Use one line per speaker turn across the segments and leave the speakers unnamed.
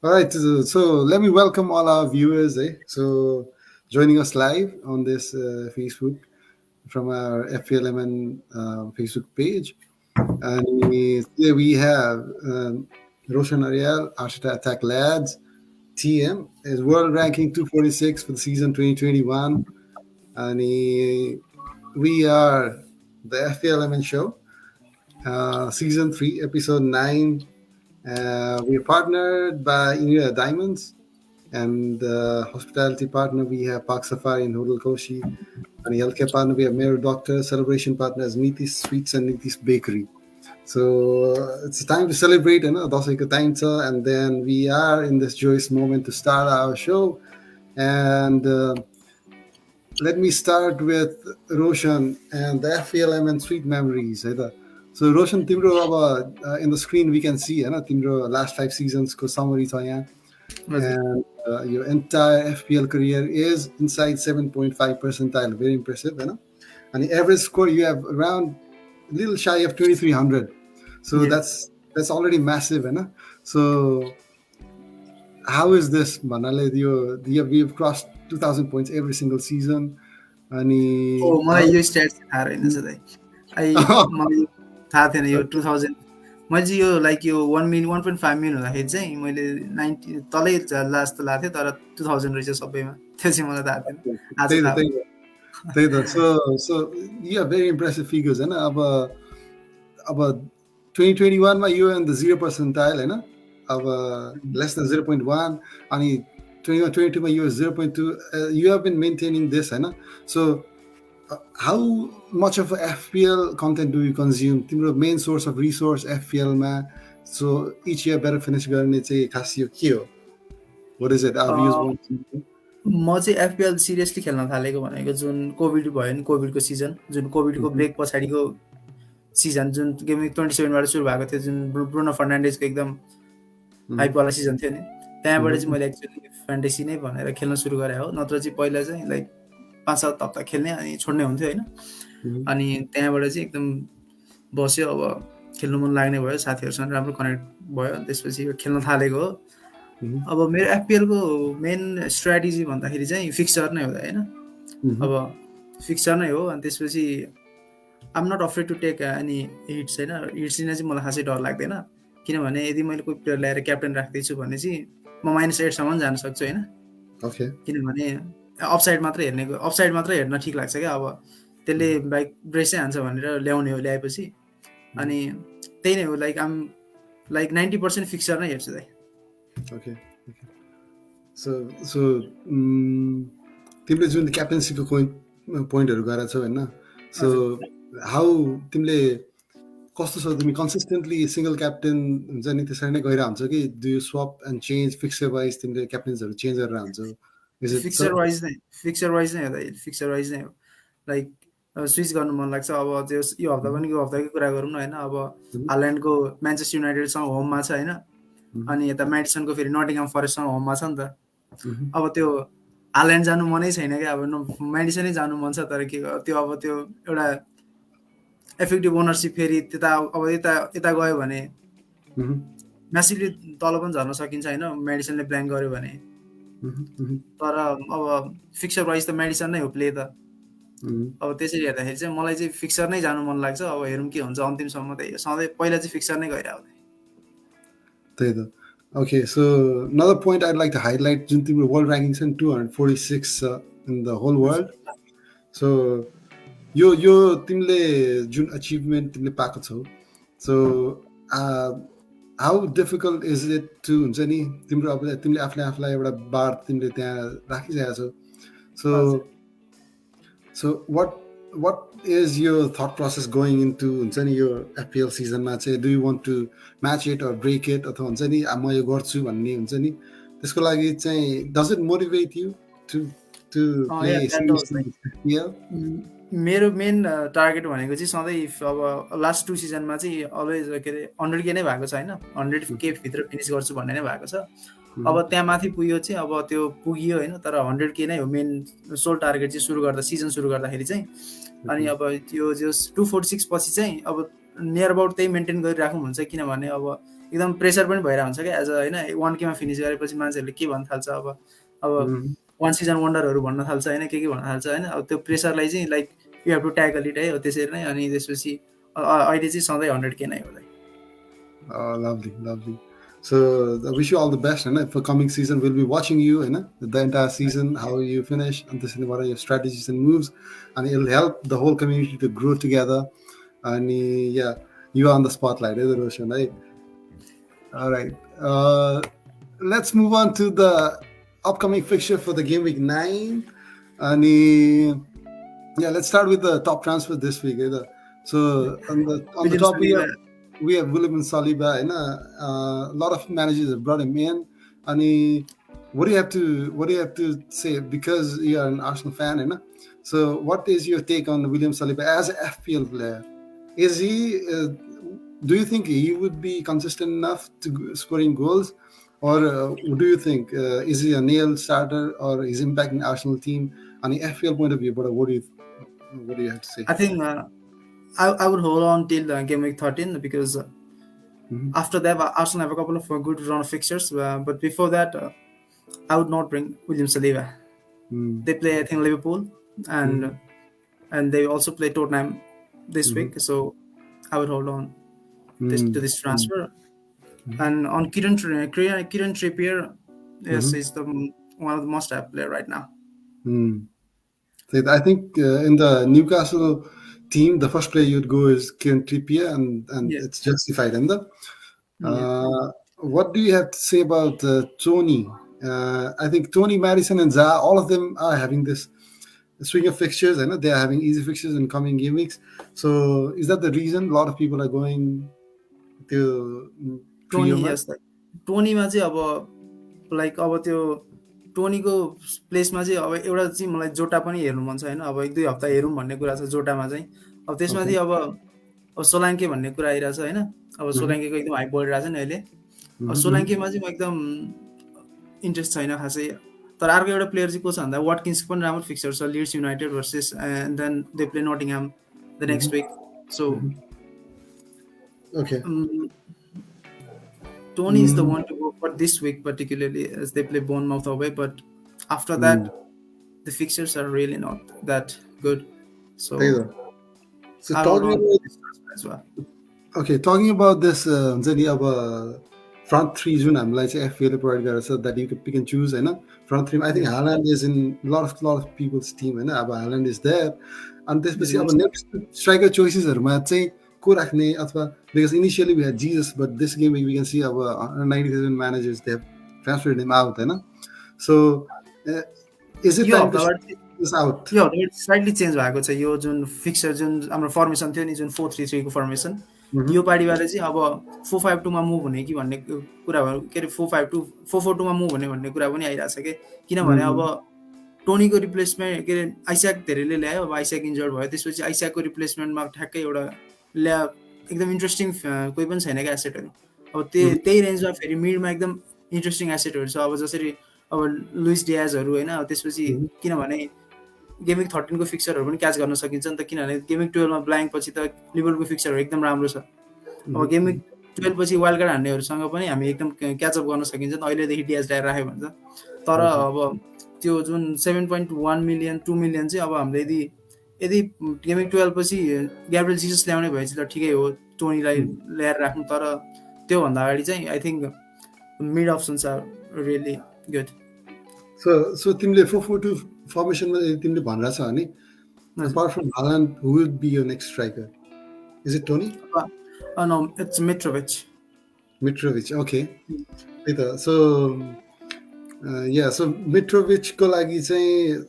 All right, so let me welcome all our viewers. So joining us live on this Facebook from our FPLMN Facebook page, and here we have Roshan Aryal, Ashita Attack Lads. TM is world ranking 246 for the season 2021, and we are the FPLMN Show, season 3, episode 9. We are partnered by Inira Diamonds. And hospitality partner, we have Park Safari and Hotel Kaushi. And the healthcare partner, we have Mero Doctor. Celebration partner is Nitish Sweets and Nitish Bakery. So it's time to celebrate, Dasaiko time cha, and then we are in this joyous moment to start our show. And let me start with Roshan and the FPLMN Sweet Memories. So Roshan, Timro, in the screen we can see, Timro last 5 seasons ko summary cha yaha. And your entire FPL career is inside 7.5 percentile. Very impressive, And the average score you have around a little shy of 2300. So that's already massive, So how is this, Manale? We've crossed 2000 points every single season.
मलाई यो stats थाहा रहेन सधैँ मलाई थाहा थिएन यो 2000 मैले चाहिँ यो like यो 1.5 million हुँदाखेरि चाहिँ मैले 90 तलै जाला जस्तो लाग्थ्यो तर 2000 रहेछ सबैमा त्यो चाहिँ मलाई थाहा थिएन आज थाहा भयो
त्यही त so you have very impressive figures, अब 2021 मा you in the 0 percentile, अब less than 0.1, अनि 2022 मा you 0.2. You have been maintaining this, So how much of FPL content do you consume? तिम्रो main source of resource FPL मा, so each year better finish गर्ने चाहिँ खास यो के हो? What is it?
म चाहिँ FPL सिरियसली खेल्न थालेको भनेको जुन कोभिड भयो नि, कोभिडको सिजन, जुन कोभिडको ब्रेक पछाडिको सिजन, जुन गेमिङ 27 बाट सुरु भएको थियो, जुन ब्रुनो फर्नान्डेजको एकदम हाइपवाला सिजन थियो नि, त्यहाँबाट चाहिँ मैले एक्चुअली फ्यान्टेसी नै भनेर खेल्न सुरु गरेँ हो। नत्र चाहिँ पहिला चाहिँ लाइक 5-7 हप्ता खेल्ने अनि छोड्ने हुन्थ्यो होइन। अनि त्यहाँबाट चाहिँ एकदम बस्यो, अब खेल्नु मन लाग्ने भयो, साथीहरूसँग राम्रो कनेक्ट भयो, त्यसपछि खेल्न थालेको हो। अब मेरो FPLको मेन स्ट्राटेजी भन्दाखेरि चाहिँ फिक्सचर नै हो होइन। अब फिक्सचर नै हो, अनि त्यसपछि I'm not afraid to take any hits होइन। हिट्स लिन चाहिँ मलाई खासै डर लाग्दैन, किनभने यदि मैले कोही प्लेयर ल्याएर क्याप्टेन राख्दैछु भने चाहिँ म -8सम्म जान सक्छु होइन। किनभने अपसाइड मात्रै हेर्न ठिक लाग्छ क्या। अब त्यसले बाइक ब्रेसै हान्छ भनेर ल्याउने हो ल्याएपछि, अनि त्यही नै हो। लाइक आम लाइक 90% फिक्सचर नै हेर्छु दाइ।
Okay. So तिमीले जुन क्याप्टेन्सीको पोइन्टहरू गरेर छौ होइन, सो हाउ तिमीले कस्तो छ, तिमी कन्सिस्टेन्टली सिंगल क्याप्टेन हुन्छ नि त्यसरी नै गइरहेको हुन्छ कि do you swap end change fixer wise तिमीले क्याप्टेन्सहरू चेन्ज गरेर हुन्छौ?
फिक्सर वाइज नै हो दाइ, फिक्सर वाइज नै हो। लाइक स्विच गर्नु मन लाग्छ। अब त्यो यो हप्ता पनि यो हप्ताकै कुरा गरौँ न होइन। अब हाल्यान्डको म्यान्चेस्टर युनाइटेडसँग होममा छ होइन, अनि यता म्याडिसनको फेरि नटिङहम फरेस्टसँग होममा छ नि त। अब त्यो हाल्यान्ड जानु मनै छैन क्या। अब म्याडिसनै जानु मन छ, तर के त्यो अब त्यो एउटा इफेक्टिभ ओनरसिप फेरि त्यता अब यता गयो भने म्यासिभली तल पनि झर्न सकिन्छ होइन, म्याडिसनले ब्ल्याङ्क गर्यो भने। तर अब फिक्सर वाइज त म्याडिसन नै हो प्ले त। अब त्यसरी हेर्दाखेरि चाहिँ मलाई चाहिँ फिक्सर नै जानु मन लाग्छ। अब हेरौँ के हुन्छ अन्तिमसम्म। त सधैँ पहिला चाहिँ फिक्सर नै गइरहेको थिएँ।
त्यही त। Okay, so another point I'd like to highlight, जुन तिम्रो वर्ल्ड ऱ्याङ्किङ छ नि 246 in the whole world. So यो तिमीले जुन अचिभमेन्ट तिमीले पाएको छौ, so how difficult is it to हुन्छ नि तिम्रो अब तिमीले आफूलाई एउटा बार तिमीले त्यहाँ राखिसकेको छौ। सो what is your thought process going into हुन्छ नि यो FPL सिजनमा चाहिँ? Do you want to match it or break it, अथवा हुन्छ नि म यो गर्छु भन्ने हुन्छ नि, त्यसको लागि चाहिँ does it motivate you to play?
मेरो मेन टार्गेट भनेको चाहिँ सधैँ अब लास्ट 2 सिजनमा चाहिँ अलवेज के अरे 100K नै भएको छ होइन। 100K भित्र फिनिस गर्छु भन्ने नै भएको छ। अब त्यहाँ माथि पुग्यो चाहिँ अब त्यो पुगियो होइन, तर 100K नै हो मेन सोल टार्गेट चाहिँ सिजन सुरु गर्दाखेरि चाहिँ। अनि अब त्यो जो 246 पछि चाहिँ अब नियर अबाउट त्यही मेन्टेन गरिराखौँ हुन्छ, किनभने अब एकदम प्रेसर पनि भइरहेको हुन्छ क्या एज अ होइन 1K फिनिस गरेपछि मान्छेहरूले के भन्न थाल्छ अब वान सिजन वन्डरहरू भन्न थाल्छ होइन के भन्न थाल्छ होइन अब त्यो प्रेसरलाई चाहिँ like you have to tackle it है हो त्यसरी नै अनि त्यसपछि अहिले चाहिँ सधैँ 100K नै हो
Lovely. So I wish you all the best, and for coming season we'll be watching you, and the entire season, how you finish, and this is what are your strategies and moves, and it'll help the whole community to grow together. And yeah, you are on the spotlight, Roshan, right? All right. Let's move on to the upcoming fixture for the game week 9. And yeah, let's start with the top transfer this week. So on the top we have William Saliba, and a lot of managers have brought him in. And what do you have to say, because you are an Arsenal fan, and so what is your take on William Saliba as an FPL player? Is he? Do you think he would be consistent enough to scoring goals, or do you think is he a nail starter, or his impact in the Arsenal team on the FPL point of view? But what do you have to say?
I think I would hold on till game week 13 because after that Arsenal have a couple of good run of fixtures, but before that I would not bring William Saliba. They play I think Liverpool and they also play Tottenham this week, so I would hold on to this transfer. And on Kieran Trippier, yes, he's one of the must-have player right now.
I think in the Newcastle team, the first player you'd go is Kieran Trippier, and it's justified. And what do you have to say about Tony? I think Tony, Madison, and Zaha, all of them are having this swing of fixtures. I know they are having easy fixtures in coming game weeks. So is that the reason a lot of people are going to
Tony? Yes, Tony-मा चाहिँ अब like अब त्यो टोनीको प्लेसमा चाहिँ अब एउटा चाहिँ मलाई जोटा पनि हेर्नु मन छ होइन अब 1-2 हप्ता हेरौँ भन्ने कुरा छ जोटामा चाहिँ अब त्यसमा चाहिँ अब सोलाङ्के भन्ने कुरा आइरहेछ होइन अब सोलाङ्केको एकदम हाइप बढिरहेछ नि अहिले अब सोलाङ्केमा चाहिँ म एकदम इन्ट्रेस्ट छैन खासै तर अर्को एउटा प्लेयर चाहिँ को छ भन्दा वाटकिन्सको पनि राम्रो फिक्चर छ Leeds United versus and then they play Nottingham the next week so
okay.
Tony is the one to go for this week, particularly as they play Bournemouth away. But after that, the fixtures are really not that good. So
talking about this as well. Okay, talking about this, front three जुन हामीलाई चाहिँ FPL provide गरेछ so that you can pick and choose होइन front three. I think Haaland is in a lot of people's team होइन अब Haaland is there. अनि त्यसपछि अब next striker choicesहरूमा चाहिँ को राख्ने अथवा because initially we had Jesus, but this game we can see our 90,000 managers they have transferred him out, होइन so is it time to shift this out?
Slightly change भएको छ यो जुन फिक्चर जुन हाम्रो formation थियो नि जुन 4-3-3 को फर्मेसन यो पार्टीबाट चाहिँ अब 4-5-2 मा मुभ हुने कि भन्ने कुरा भयो के अरे 4-5-2 4-4-2 मा मुभ हुने भन्ने कुरा पनि आइरहेछ के किनभने अब टोनीको रिप्लेसमेन्ट के अरे आइस्याक धेरैले ल्यायो अब आइस्याक इन्जर्ड भयो त्यसपछि आइस्याकको रिप्लेसमेन्टमा ठ्याक्कै एउटा एकदम इन्ट्रेस्टिङ कोही पनि छैन क्या एसेटहरू अब त्यही रेन्जमा फेरि मिडमा एकदम इन्ट्रेस्टिङ एसेटहरू छ अब जसरी अब लुइस डियाजहरू होइन अब त्यसपछि किनभने गेम विक 13 को फिक्चरहरू पनि क्याच गर्न सकिन्छ नि त किनभने गेम विक 12 मा ब्ल्याङ्क पछि त लिभरपुलको फिक्चरहरू एकदम राम्रो छ अब गेम विक 12 पछि वाइल्ड कार्ड हान्नेहरूसँग पनि हामी एकदम क्याचअप गर्न सकिन्छ नि अहिलेदेखि डियाज ल्याएर राख्यो भने त तर अब त्यो जुन 7.1 मिलियन 2 मिलियन चाहिँ अब हामीले यदि गेम विक 12 पछि ग्याब्रियल जिसस ल्याउने भएपछि त ठिकै हो टोनीलाई ल्याएर राख्नु तर त्यो भन्दा अगाडि चाहिँ I think mid options are really good
so तिमीले 4-4-2 formation मा तिमीले भनिरहेछ भने apart from Haaland who would be your next striker? Is it Tony?
No, it's Mitrovic.
Okay. So so Mitrovic को लागि चाहिँ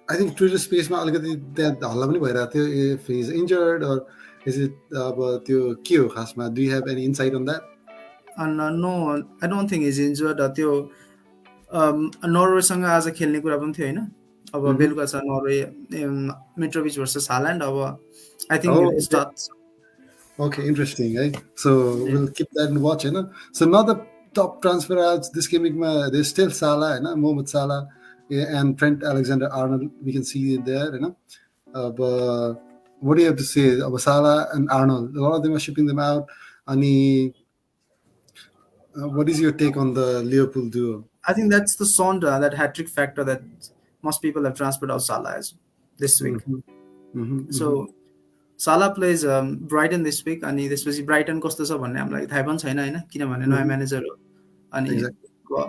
I think Twitter space मा अलिकति त्यहाँ हल्ला पनि भइरहेको थियो if he is injured or is it अब त्यो के हो खासमा do you have any insight on that?
No, I don't think he's injured. त्यो नर्वेसँग आज खेल्ने कुरा पनि थियो होइन अब बेलुका छ नर्वे मिट्रोभिच भर्सेस हाल्यान्ड अब I think start
Okay, interesting, right? So we'll keep that and watch, So now the top transfer outs this game, there's still Salah, Mohamed Salah, and Trent Alexander-Arnold. We can see it there, But what do you have to say about Salah and Arnold? A lot of them are shipping them out. And What is your take on the Liverpool duo?
I think that's the Son, that hat trick factor that most people have transferred out Salah as this week.
Mm-hmm. Mm-hmm. Mm-hmm.
So Salah plays Brighton this week, अनि त्यसपछि Brighton कस्तो छ भन्ने हामीलाई थाहा पनि छैन होइन, किनभने नयाँ
Mm-hmm.
म्यानेजर हो. अनि
Exactly.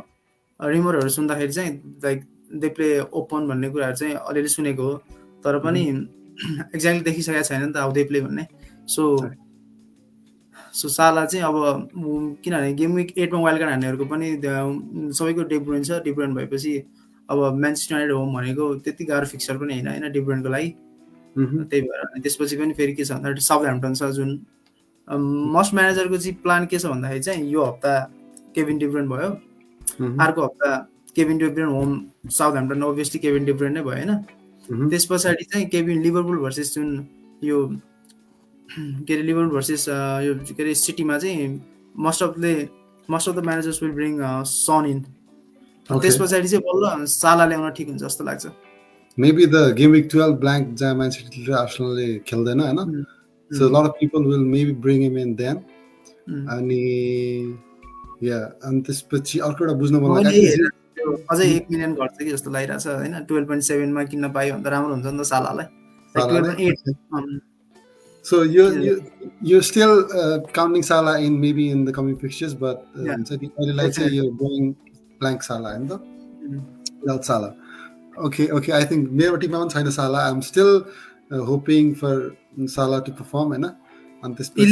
रिमरहरू सुन्दाखेरि चाहिँ लाइक दे प्ले ओपन भन्ने कुराहरू चाहिँ अलिअलि सुनेको हो, तर पनि एक्ज्याक्टली देखिसकेको छैन नि त हाउ दे प्ले भन्ने. सो सो साला चाहिँ अब किनभने गेम विक 8मा वाइल्ड कार्ड हान्नेहरूको पनि सबैको डिब्रुइन छ. डिब्रुइन भएपछि अब म्यान्चेस्टर युनाइटेड होम भनेको त्यति गाह्रो फिक्चर पनि होइन डिब्रुइनको लागि. त्यही भएर अनि त्यसपछि पनि फेरि के छ भन्दा साउथ ह्याम्पटन छ, जुन मस्ट म्यानेजरको चाहिँ प्लान के छ भन्दाखेरि चाहिँ यो हप्ता केभिन डिब्रुइन भयो, अर्को हप्ता केभिन डिब्रुइन होम साउथ ह्याम्पटन, अभियसली केभिन डिब्रुइन नै भयो होइन. त्यस पछाडि चाहिँ केभिन लिभरपुल भर्सेस जुन यो के अरे लिभरपुल भर्सेस यो के अरे सिटीमा चाहिँ most of the managers will bring Son in. त्यस पछाडि चाहिँ बल्ल साला ल्याउन ठिक हुन्छ जस्तो लाग्छ.
Maybe the game week 12 blank जहाँ Manchester City Arsenal खेल्दैन होइन, so a lot of people will maybe bring him in then. अनि अनि त्यसपछि अर्को एउटा बुझ्न मन लाग्यो
अझै 1 मिलियन घट्छ कि जस्तो लागिरहेछ होइन. 12.7 मा किन्न पायो भने त राम्रो हुन्छ नि त सालालाई. 12.8.
So you're still counting Salah in maybe in the coming fixtures, but you're going blank Salah in the without Salah. Okay. I think Mero team ma छैन Salah. I'm still hoping for Salah to perform हैन. अनि त्यसपछि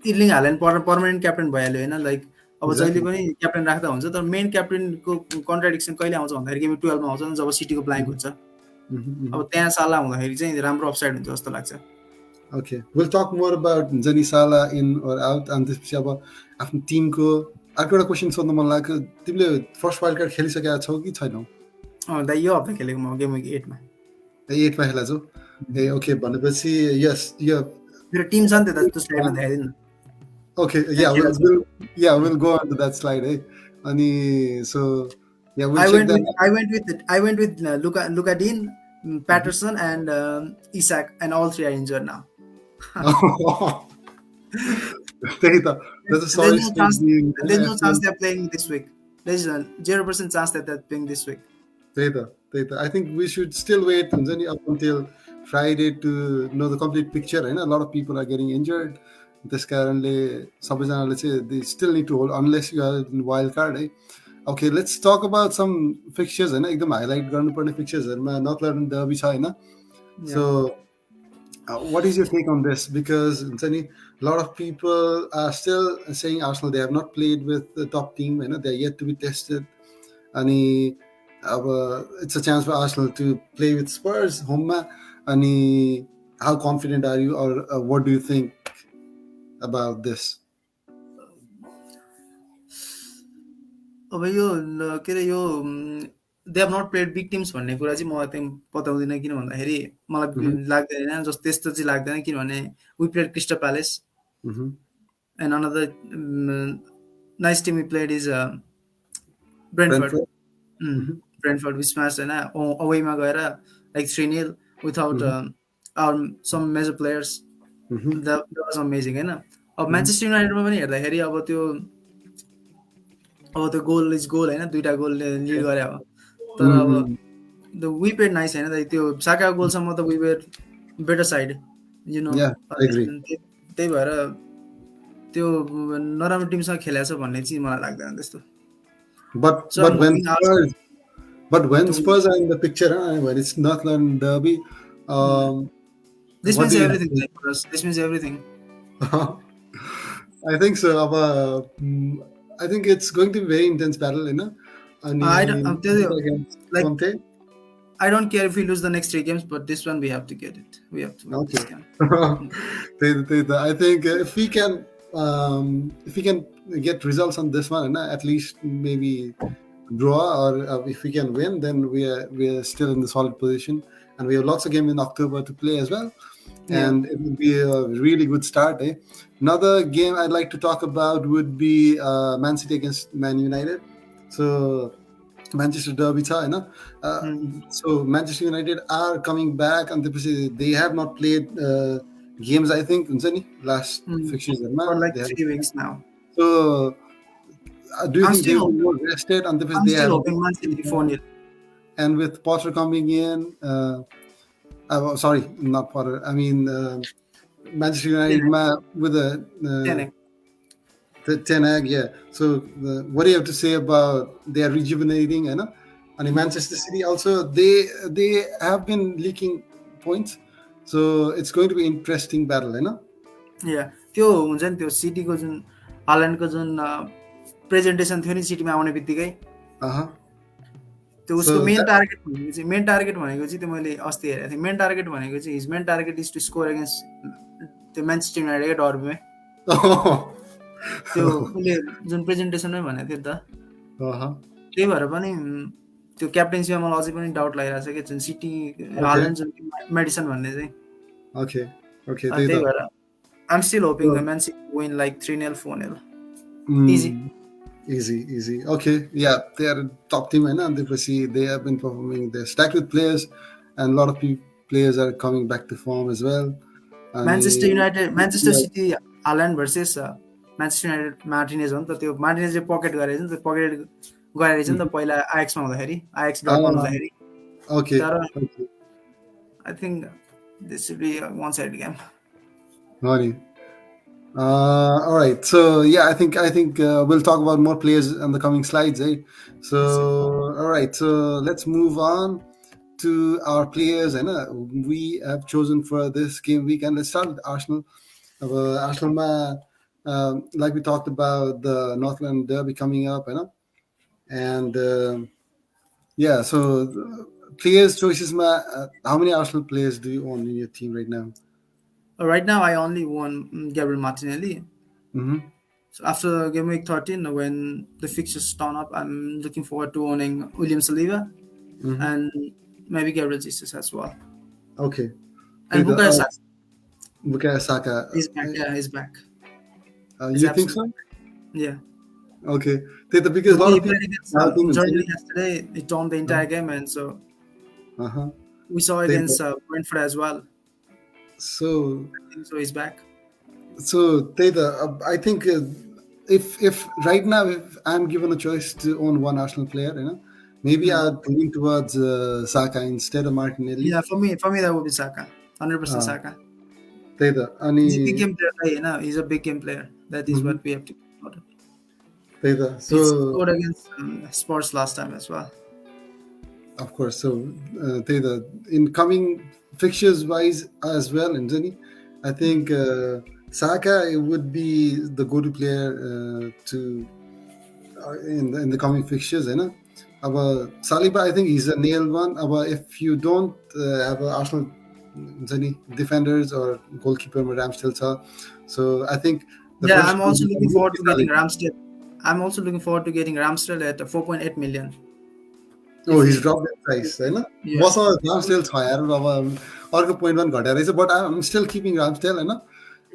इर्लिङ हाल्यान्ड permanent captain भइहाल्यो होइन. Like अब जहिले पनि captain राख्दा हुन्छ, तर मेन क्याप्टेनको कन्ट्राडिक्सन कहिले आउँछ भन्दाखेरि गेम 12 मा आउँछ जब सिटीको ब्ल्याङ्क हुन्छ. अब त्यहाँ साला हुँदाखेरि चाहिँ राम्रो अपसाइड हुन्छ जस्तो लाग्छ.
Okay, we'll talk more about Jani Salah in or out. And त्यसपछि अब आफ्नो टिमको अर्को एउटा क्वेसन सोध्न मन लाग्यो, तिमीले फर्स्ट वाइल्ड कार्ड खेलिसकेका छौ कि छैनौ?
दाइ यो हप्ता खेलेको म गेम विक 8 मा.
8 मा खेला छौ? ओके, भनेपछि यस यो
मेरो टिम छ नि त त्यो स्लाइडमा देखाइदिनु न.
Okay, we'll go on to that slide. Ani so we'll check that.
I went with Luka Dean, Patterson and Isak, and all three are injured now.
There's no
chance they're playing this week. There's a 0% chance that they're playing this week.
I think we should still wait up until Friday to know the complete picture. A lot of people are getting injured. त्यस कारणले सबैजनाले चाहिँ they still need to hold unless you are in wild card. Okay, let's talk about some fixtures हैन, एकदम highlight गर्नुपर्ने फिक्चर्सहरुमा north London derby छ हैन. So what is your take on this? Because a lot of people are still saying Arsenal, they have not played with the top team, they are yet to be tested. And it's a chance for Arsenal to play with Spurs home. And how confident are you, or what do you think about this?
They have not played big teams भन्ने कुरा चाहिँ म चाहिँ बताउँदिन, किन भन्दाखेरि मलाई लाग्दैन जस्तो त्यस्तो चाहिँ लाग्दैन, किनभने we played Crystal Palace and another nice team we played is Brentford. Brentford we smashed हैन awayमा गएर like 3-0 without some major players. That was amazing हैन. अब म्यान्चेस्टर युनाइटेडमा पनि हेर्दाखेरि अब त्यो गोल इज गोल हैन, दुईटा गोल लिड गरे अब, तर अब द वी प्लेड नाइस हैन, त्यो साकाको गोलसम्म त we were better side, you know. त्यही भएर त्यो नराम्रो टिमसँग खेलेछ भन्ने चाहिँ मलाई लाग्दैन त्यस्तो.
But when Spurs are in the picture, when it's North London derby,
this means everything for us. This means everything.
I think so. I think it's going to be a very intense battle,
I don't care if we lose the next 3 games, but this one we have to get it. We have to win this game.
I think if we can get results on this one, at least maybe draw, or if we can win, then we are still in the solid position, and we have lots of games in October to play as well. And it would be a really good start. Another game I'd like to talk about would be Man City against Man United. So Manchester Derby, so Manchester United are coming back, and they have not played games, I think, last fixtures
for like 3 weeks now.
So Do you
I'm
think they
still
will be
hoping.
more rested and because
I'm
they
still
have
hoping Man City 4-0.
and with Potter coming in, sorry, not Potter. I mean Manchester United
10,
with a
10.
Ten Hag, yeah. So what do you have to say about they are rejuvenating, you know? And Manchester City also they have been leaking points, so it's going to be interesting battle, you know?
या त्यो हुन्छ नि त्यो सिटीको जुन हाल्यान्डको जुन presentation थियो नि सिटीमा आउने बित्तिकै
Uh-huh.
त्यो उसको
So
मेन
that,
टार्गेट भनेको चाहिँ त्यो मैले अस्ति हेरेको थिएँ मेन टार्गेट भनेको चाहिँ his main target is to score against त्यो म्यान्चेस्टर युनाइटेडकै डर्बीमै त्यो उसले जुन प्रेजेन्टेसनमै भनेको थियो नि त
uh-huh.
त्यही भएर पनि त्यो क्याप्टेन्सीमा मलाई अझै पनि डाउट लागिरहेको छ कि जुन सिटी
Okay,
हाल्यान्ड जुन मेडिसन भन्ने चाहिँ
okay.
त्यही
Data.
भएर आइम स्टिल होपिङ द
So,
म्यान city win like 3-0 4-0 easy
mm, easy. Okay, yeah, they are a top team, and they have been performing. They're stacked with players, and a lot of players are coming back to form as well.
Manchester
Yeah,
City Haaland versus Manchester United Martinez हो नि त त्यो मार्टिनेजले pocket गरेको छ नि त pocket गरेको छ नि त पहिला आएक्समा हुँदाखेरि आएक्स डटमन्ड
uh,
हुँदाखेरि
okay,
तर
okay.
I think this should be one side game
Money. All right. So yeah, I think we'll talk about more players on the coming slides, eh? So all right. So let's move on to our players, and we have chosen for this game week, and let's start with Arsenal. Arsenal, like we talked about the Northland Derby coming up, and yeah. So players choices, how many Arsenal players do you own in your team right now?
Right now, I only won Gabriel Martinelli.
Mm-hmm.
So after game week 13, when the fixtures turn up, I'm looking forward to owning William Saliba
Mm-hmm.
and maybe Gabriel Jesus as well.
Okay.
And Bukayo Saka
Bukayo Saka.
is back. Yeah, he's back. He's
You think so?
absolutely back. Yeah.
Okay. Because a lot
He
of people
played against
are thinking,
Germany yesterday. He turned the entire game, and so
uh-huh.
we saw against Brentford as well.
So
I think so he's back.
I think if right now if I'm given a choice to own one Arsenal player, maybe I'd lean towards Saka instead of Martinelli.
Yeah, for me that would be Saka. 100% Saka. He's a big game player. He's a big game player. That is what we have to talk about.
So
he scored against Spurs last time as well.
Of course. So in coming fixtures wise as well, I think Saka would be the go-to player to in the coming fixtures, Saliba, I think he's a nailed one. If you don't have Arsenal defenders or goalkeeper Ramsdale, so I think
I'm also looking forward to getting Ramsdale. I'm also looking forward to getting Ramsdale at 4.8 million.
Oh, he's dropped the price,
Yeah.
Ramsdale अर्को 0.1 घटेर रहेछ, but I'm still keeping Ramsdale,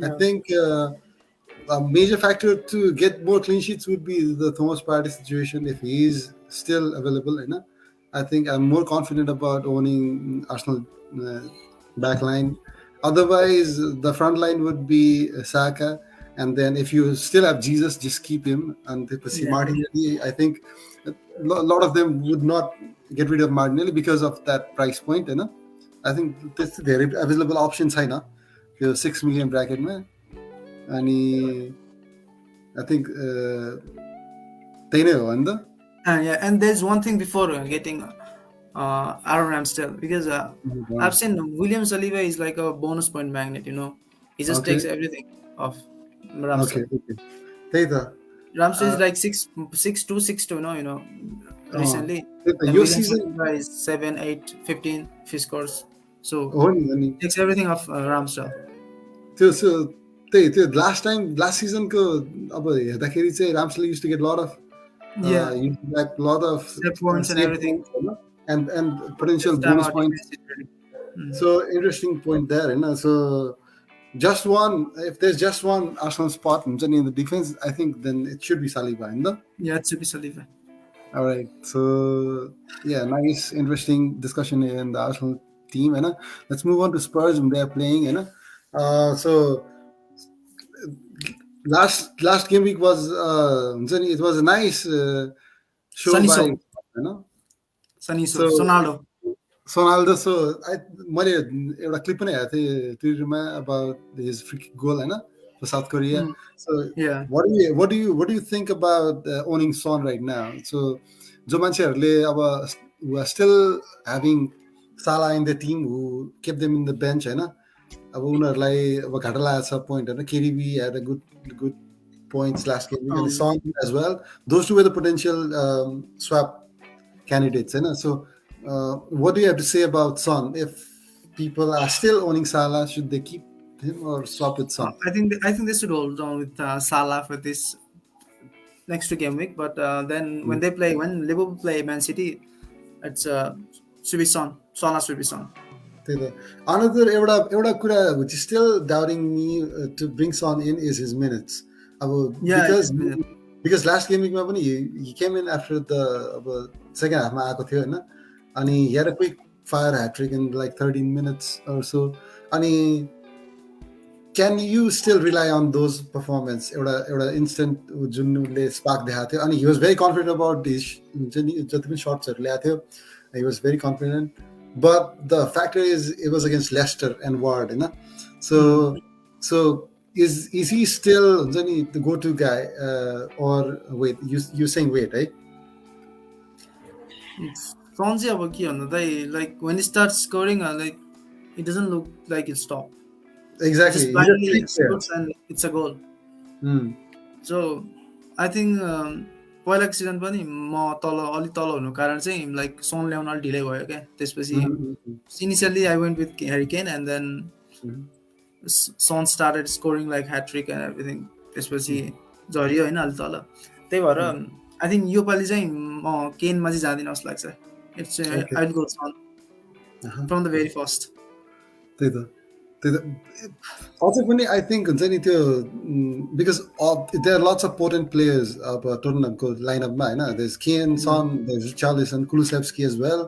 I think a major factor to get more clean sheets would be the Thomas Partey situation if he is still available, I think I'm more confident about owning Arsenal backline. Otherwise, the front line would be Saka, and then if you still have Jesus, just keep him. And Martinelli, I think a lot of them would not get rid of Martinelli because of that price point, I think that's the available options, the 6 million bracket, and I think
and there's one thing before getting Aaron Ramsdale, because I've seen William Saliba is like a bonus point magnet, he just takes everything off Ramsdale.
Okay.
Ramsdale is like 6'2", 6'2", recently.
Your season
is 7, 8, 15 if he scores. So he takes everything off Ramsdale.
So last season Ramsdale used to get a lot of
step points and everything,
and potential bonus points. So interesting point there, so just one. If there's just one Arsenal spot in the defense, I think then it should be Saliba.
Yeah, it should be Saliba.
All right. So yeah, nice, interesting discussion in the Arsenal team. Let's move on to Spurs when they are playing. So last game week was it was a nice show
Sunny
by
so Sunny so
so
सोनाल्डो
Sonaldo. So मैले एउटा clip पनि हेरेको थिएँ ट्विटरमा about his free kick goal होइन for South Korea. So
या
what do you think about owning Son right now? So जो मान्छेहरूले अब who are still having Salah in the team who kept them in the bench होइन अब उनीहरूलाई अब घाटा लागेको छ पोइन्ट होइन KDB had a good points last game and Son as well. Those two were the potential swap candidates होइन so what do you have to say about Son? If people are still owning Salah, should they keep him or swap with Son?
I think they should hold on with Salah for this next game week, but then when Liverpool play Man City, it's should be Son. Salah should be Son.
Another एउटा कुरा which is still doubting me to bring Son in is his minutes. Because last game weekमा पनि he came in after the second halfमा आएको थियो होइन अनि he had a quick fire hat trick in like 13 minutes or so अनि can you still rely on those performance एउटा instant जुन उसले spark देखाएको थियो अनि he was very confident about his जति पनि shotsहरू ल्याएको थियो he was very confident but the factor is it was against Leicester and Ward होइन so is he still the go-to guy or wait you saying wait right?
Son चाहिँ अब के भन्नु त like when he starts scoring like it doesn't look like it stop.
Exactly.
Just blindly scores and it's a goal. So I think पहिलाको season पनि म अलि तल हुनु कारण चाहिँ like Son ल्याउन अलि ढिलै भयो क्या त्यसपछि initially I went with Harry Kane and then Son started scoring like hat trick and everything त्यसपछि झरियो होइन अलि तल त्यही भएर I think यो पालि चाहिँ म केनमा चाहिँ जाँदिन जस्तो लाग्छ it's I'll go Son from the very first.
त्यही त अझै पनि I think हुन्छ नि त्यो because there are lots of potent players अब टोटनहमको लाइनअपमा होइन there's Kane, Son, there's Richarlison, Kulusevski as well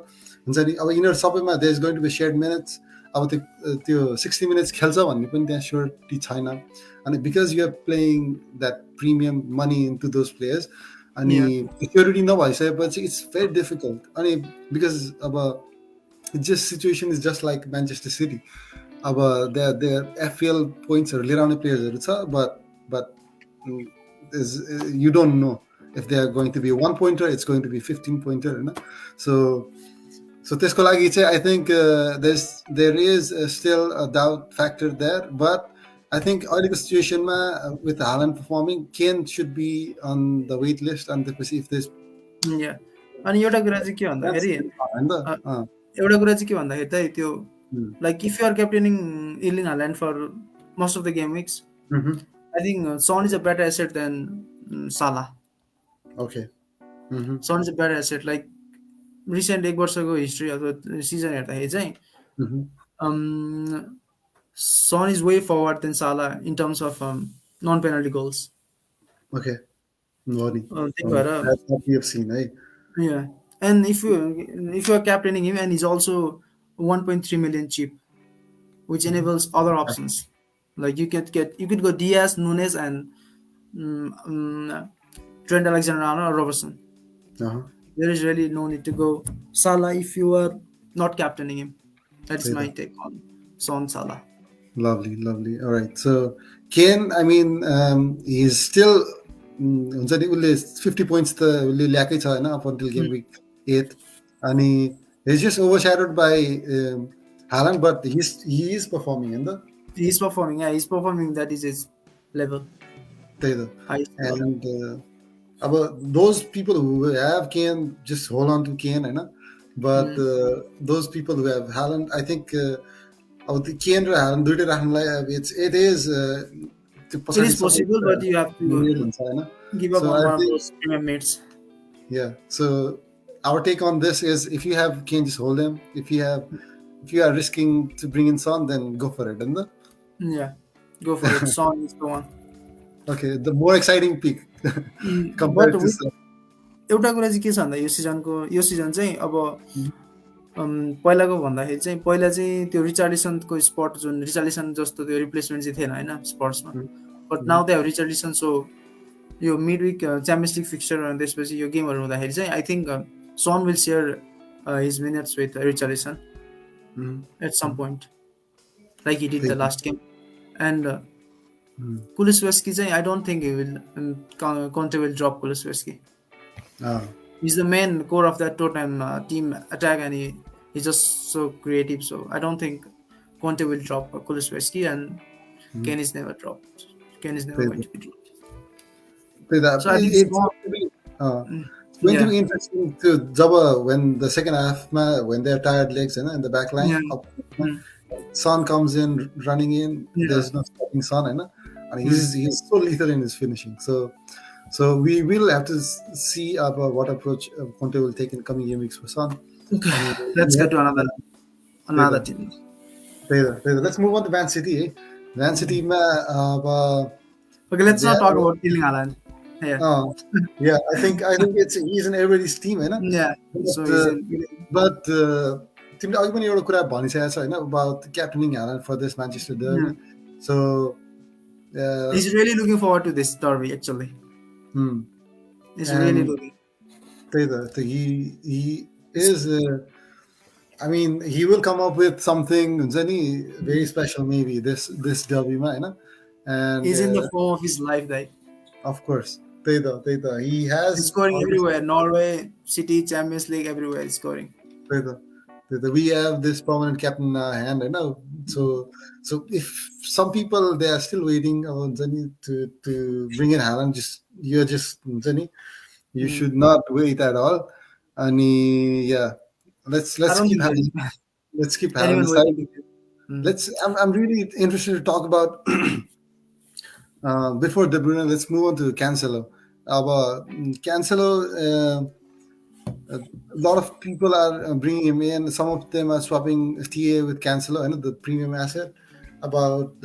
हुन्छ नि अब यिनीहरू सबैमा there is going to be shared minutes अब त्यो 60 minutes खेल्छ भन्ने पनि त्यहाँ surety छैन अनि because you are playing that premium money into those players अनि security नभइसकेपछि it's very difficult अनि because अब just situation is just like Manchester City अब their FPL pointsहरू लिएर आउने प्लेयर्सहरू छ but you don't know if they are going to be 1 pointer it's going to be 15 pointer होइन so त्यसको लागि चाहिँ I think there is still a doubt factor there but I think अहिलेको सिचुएसनमा with Haaland performing Kane should be on the wait list and if there's
अनि एउटा कुरा चाहिँ के भन्दाखेरि एउटा कुरा चाहिँ के भन्दाखेरि त त्यो like if you are captaining Erling Haaland for most of the game weeks I think Son is a better asset than Salah.
Okay.
Son is a better asset like recent एक वर्षको हिस्ट्री अथवा season हेर्दाखेरि चाहिँ Son is way forward than Salah in terms of non-penalty goals.
Okay.
That
we have seen, right?
Yeah, and if you are captaining him and he's also 1.3 million cheap, which enables other options. Like you could go Diaz, Nunes, and Trent Alexander-Arnold or Robertson. There is really no need to go Salah if you are not captaining him. That's my take on Son Salah.
Lovely. All right. So Kane, I mean, he's still 50 points ल्याएकै छ होइन up until game week 8 अनि he's just overshadowed by Haaland but he is performing in the
he's performing that is his level
and those people who have Kane just hold on to Kane होइन but those people who have Haaland I think अब the Kane raw Haaland दुईटै राख्नलाई it is
possible but you have to give up on one of those premium mates.
Yeah, so our take on this is if you have Kane, just hold him. If you are risking to bring in Son, then go for it, isn't it?
Yeah, go for it. Son is the one.
Okay, the more exciting pick compared to Son.
एउटा कुरा चाहिँ के छ भन्दा यो season चाहिँ अब पहिलाको भन्दाखेरि चाहिँ पहिला चाहिँ त्यो रिचार्लिसनको स्पट जुन रिचार्लिसन जस्तो त्यो रिप्लेसमेन्ट चाहिँ थिएन होइन स्पट्समा but now they have Richarlison. So यो mid week Champions League fixture अनि त्यसपछि यो गेमहरू हुँदाखेरि चाहिँ I think Son will share his minutes with Richarlison at some point like he did the last game. And Kulusevski चाहिँ I don't think he will Conte will drop Kulusevski. He's the main core of that totem team attack, and he's just so creative. So I don't think Conte will drop Kulusevski, and Kane is never dropped. Kane is never going to be dropped.
So I think it's going to be interesting to double when the second half, when they're tired legs in the back line. Son comes in, running in. There's no stopping Son, and he's so lethal in his finishing. So we will have to see about what approach Conte will take in coming game weeks for Son.
Let's get to another team.
Let's move on to Man City. Man City,
okay, let's not talk about Erling Haaland.
Yeah, I think he's in everybody's team,
Yeah.
But तिमीले अघि पनि एउटा कुरा भनिसकेको छ हैन about captaining Haaland for this Manchester derby. So
he's really looking forward to this derby actually. He's really looking.
He is. I mean, he will come up with something very special maybe this derby, and
he's in the form of his life, right?
Of course, he has.
He's scoring everywhere. Norway, City, Champions League, everywhere he's scoring.
We have this permanent captain hand, So if some people they are still waiting to bring in Haaland, you should not wait at all. And let's keep Haaland aside. I'm really interested to talk about before De Bruyne. Let's move on to Cancelo. Cancelo. A lot of people are bringing him in. Some of them are swapping TA with Cancelo, the premium asset. About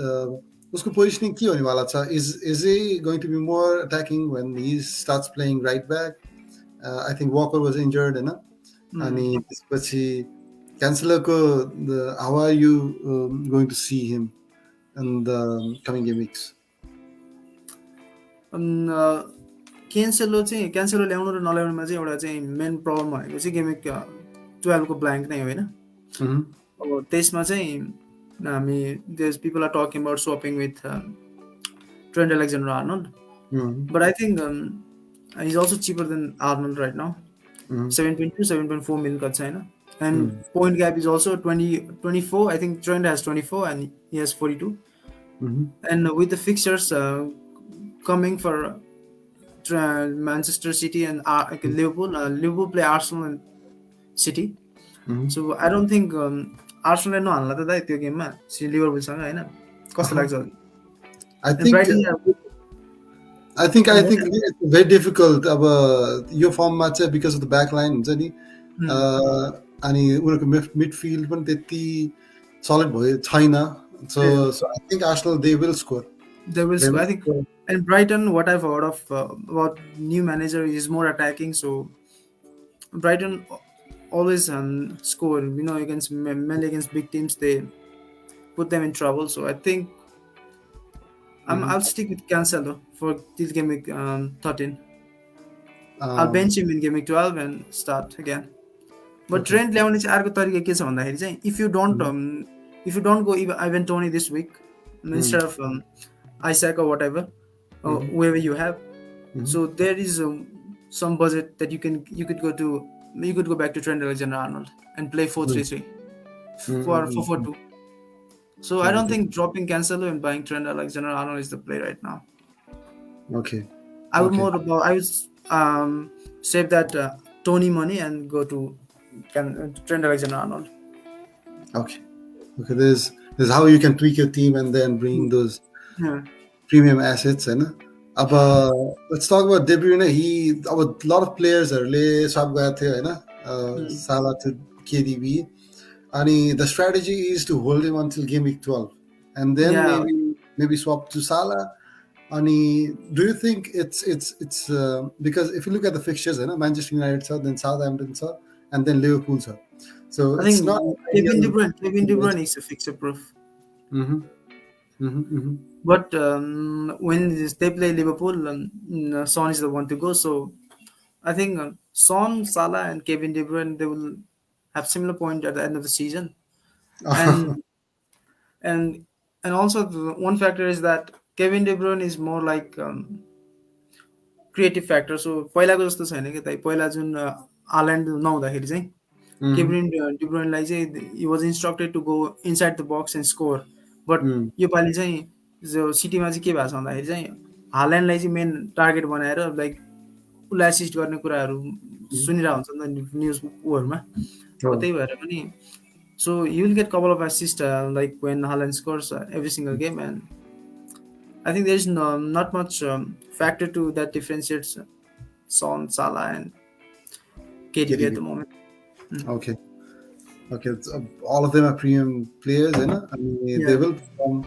usko positioning ke hone wala cha. Is he going to be more attacking when he starts playing right back? I think Walker was injured, and त्यसपछि Cancelo ko how are you going to see him in the coming game weeks?
क्यान्सेलो ल्याउनु र नल्याउनुमा चाहिँ एउटा चाहिँ main problem भनेको चाहिँ game 12 को blank नै होइन. अब त्यसमा चाहिँ हामी people are talking about swapping with Trent Alexander-Arnold, but I think he's also cheaper than Arnold right now. 7.2 7.4 million ka chaina, and point gap is also 24. I think Trent has 24 and he has 42. And with the fixtures coming for Manchester City and Liverpool play Arsenal and City. So I don't think Arsenal नहाल्ला त दाइ त्यो गेममा लिभरपुलसँग हैन. कस्तो लाग्छ?
I think it's very difficult अब यो फर्ममा चाहिँ because of the back line हुन्छ नि, अनि उनीहरुको midfield पनि त्यति solid भयो छैन. So I think Arsenal they will score.
I think. And Brighton, what I've heard of about new manager is more attacking. So Brighton always score. Against mainly against big teams, they put them in trouble. So I think I'll stick with Cancelo for till game week 13. I'll bench him in game week 12 and start again. But Trent ल्याउने चाहिँ अर्को तरिका के छ भन्दाखेरि चाहिँ if you don't go Ivan Toney this week instead of Isaac or whatever. Whoever you have, so there is some budget that you could go back to Trent Alexander-Arnold and play 4-3-3 for 4-4-2. So I don't think dropping Cancelo and buying Trent Alexander-Arnold is the play right now.
Okay.
I would save that Tony money and go to Trent Alexander-Arnold.
Okay. This is how you can tweak your team and then bring those premium assets, let's talk about De Bruyne. A lot of players are swap gaya थियो, Salah to KDB, and the strategy is to hold him until game week 12 and then maybe swap to Salah. And do you think it's because if you look at the fixtures, Manchester United then Southampton and then Liverpool
so I think Kevin De Bruyne is a fixture proof.
Mm-hmm.
But when they play Liverpool, Son is the one to go. So I think Son, Salah, and Kevin De Bruyne, they will have similar point at the end of the season. And and and also the one factor is that Kevin De Bruyne is more like creative factor. So पहिलाको जस्तो छैन कि त पहिला जुन आल्यान्ड नहुँदाखेरि चाहिँ
Mm-hmm.
Kevin डिब्रोइनलाई चाहिँ he was instructed to go inside the box and score but
Mm.
योपालि चाहिँ जो सिटीमा चाहिँ के भएको छ भन्दाखेरि चाहिँ हाल्यान्डलाई चाहिँ मेन टार्गेट बनाएर लाइक उसलाई एसिस्ट गर्ने कुराहरू सुनिरहेको हुन्छ नि त न्युज उहरूमा अब
Oh.
त्यही भएर पनि so you will get couple of assist like when Haaland scores every single game and I think there is not much factor to that differentiates Son, Salah, and KDB at
KDB.
the moment. Mm.
Okay. Okay. All of them are premium players, you know. I mean, they
Yeah,
will perform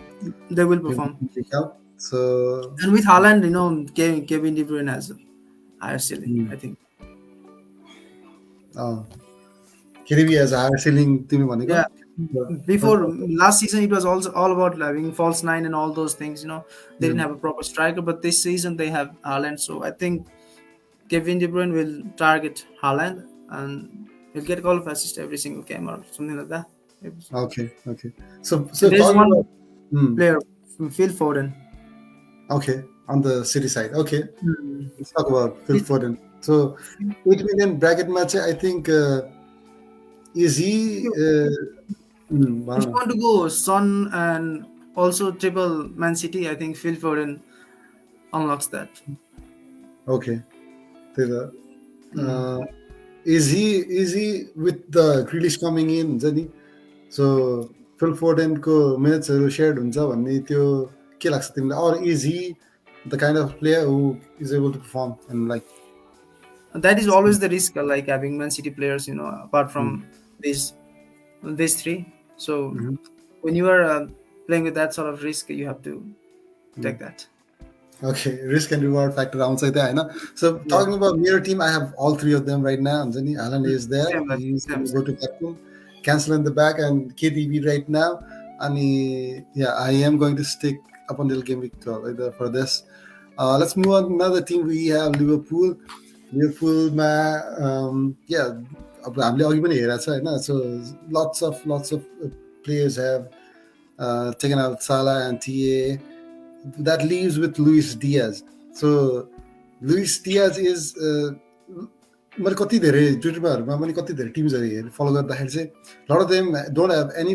they will
week
perform.
in, week out. So,
And with Haaland, Kevin De Bruyne has a higher ceiling,
mm.
I think.
KDB has a higher ceiling तिमी भनेको?
Yeah, before last season, it was also all about having false nine and all those things. They didn't
Mm.
have a proper striker, but this season they have Haaland. So I think Kevin De Bruyne will target Haaland and he'll get a goal of assist every single game or something like that.
Okay. Okay. So
And there's
talking about
one
mm,
player, Phil Foden.
okay, on the city side. Okay.
Hmm.
Let's talk about Phil
Phil,
Foden. So 8 million bracket match, I think, is
if
he?
you if you
Bana.
want to go Son and also triple Man City, I think Phil Foden unlocks that.
Okay. त्यही त.
Mm.
Is he with the Grealish coming in हुन्छ नि सो fill फोर्डेनको मिनट्सहरू सेयर्ड हुन्छ भन्ने त्यो के लाग्छ तिमीलाई or is he the kind of player who is able to perform and like
That is always the risk, like having Man City players, apart from these three. So when you are playing with that sort of risk, you have to take that.
Okay, risk and reward factor आउँछ त्यहाँ होइन so
Yeah.
Talking about मेरो team I have all three of them right now हुन्छ नि Haaland is there
Same, like,
he is
same,
go
same.
To captain Cancelo in the back end KDB right now अनि yeah I am going to stick up on game week 12 for this let's move on another team we have लिभरपुलमा yeah अब हामीले अघि पनि हेरेको छ होइन सो lots of players have taken out Salah and TA. That leaves with Luis Diaz. So Luis Diaz is मैले कति धेरै ट्विटरहरूमा पनि कति धेरै टिम्सहरू फलो गर्दाखेरि चाहिँ lot of them don't have any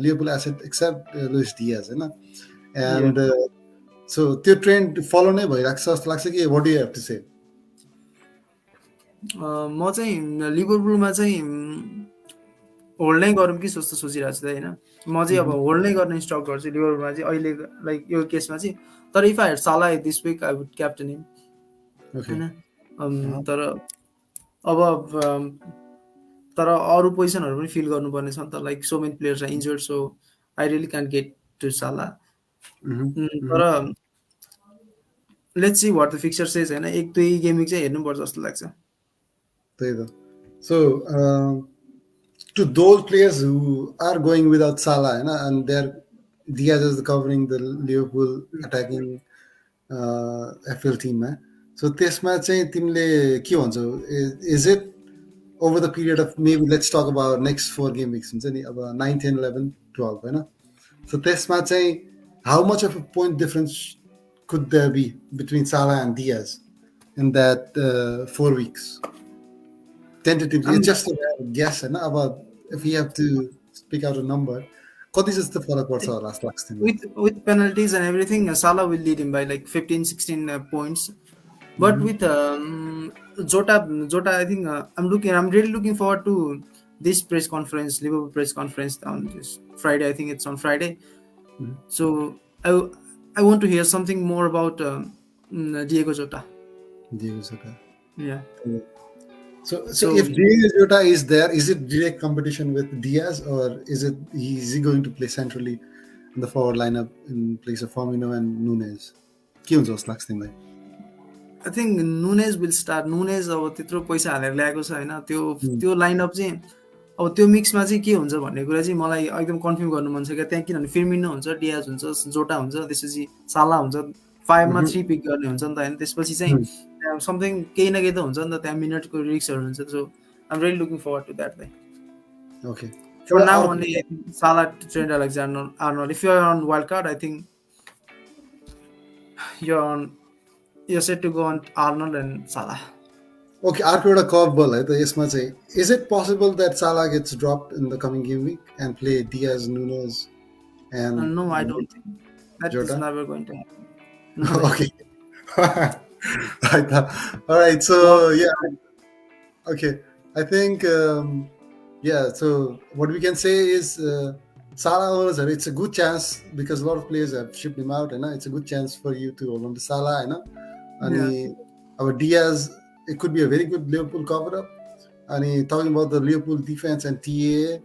Liverpool asset except Luis Diaz होइन
Yeah.
एन्ड सो त्यो ट्रेन्ड फलो नै भइरहेको छ जस्तो लाग्छ कि वाट डु हेभ टु से
म चाहिँ लिभरपुलमा चाहिँ होल्ड नै गरौँ कि जस्तो सोचिरहेको छु होइन म चाहिँ अब होल्ड नै गर्ने स्टक गर्छु लिभरपुलमा चाहिँ अहिले लाइक यो केसमा चाहिँ तर if I had Salah this week I would captain him
okay
होइन तर अब तर अरू पोजिसनहरू पनि फिल गर्नुपर्ने छ नि त like so many players are injured so I really can get to Salah तर let's see what the fixture says होइन एक दुई गेम विक चाहिँ हेर्नुपर्छ जस्तो लाग्छ
त्यही त सो to those players who are going without Salah, and they're Diaz is covering the Liverpool attacking FPL team. So त्यसमा चाहिँ तिमीले के भन्छौ is it over the period of maybe let's talk about next 4 game weeks हुन्छ नि अब 9, 10, 11, 12 होइन so त्यसमा चाहिँ how much of a point difference could there be between Salah and Diaz in that 4 weeks? Tentatively, it's just a guess होइन अब if you have to speak out a number कति जस्तो फरक पर्छ होला जस्तो लाग्छ तिमीलाई
with penalties and everything, Salah will lead him by like 15, 16 points. But with Jota, I think I'm really looking forward to this press conference, Liverpool press conference on this Friday. I think it's on Friday. So I want to hear something more about Diego Jota.
Diego Jota.
Yeah.
So if Diego Jota is there, is it direct competition with Diaz, or is he going to play centrally in the forward lineup in place of Firmino and Nunes? के हुन्छ जस्तो लाग्छ तिमीलाई
I think Nunes will start. Nunes अब त्यत्रो पैसा हालेर ल्याएको छ होइन त्यो लाइनअप चाहिँ अब त्यो मिक्समा चाहिँ के हुन्छ भन्ने कुरा चाहिँ मलाई एकदम कन्फर्म गर्नु मन छ क्या त्यहाँ, किनभने फिर्मिनो हुन्छ, डियाज हुन्छ, जोटा हुन्छ, त्यसपछि साला हुन्छ, 5मा 3 पिक गर्ने हुन्छ नि त होइन, त्यसपछि चाहिँ त्यहाँ समथिङ केही न केही त हुन्छ नि त, त्यहाँ मिनटको रिक्सहरू हुन्छ। So I'm really looking forward to that.
Okay
For
एउटा
now,
अर्को
only Salah, Trent Alexander-Arnold. If you're on wildcard, I think you're on. You're set to go on Arnold and Salah.
Okay अर्को एउटा curve ball है त यसमा चाहिँ, is it possible that Salah gets dropped in the coming game week and play Diaz, Nunez
No, I
and
don't think that is
Jota?
never going to happen. No way.
Okay. Right. All right. So
Not
yeah. Okay. I think yeah. So what we can say is Salah owners, it's a good chance because a lot of players have shipped him out, and it's a good chance for you to hold on to Salah, and our Diaz, it could be a very good Liverpool cover up. And talking about the Liverpool defense and TA,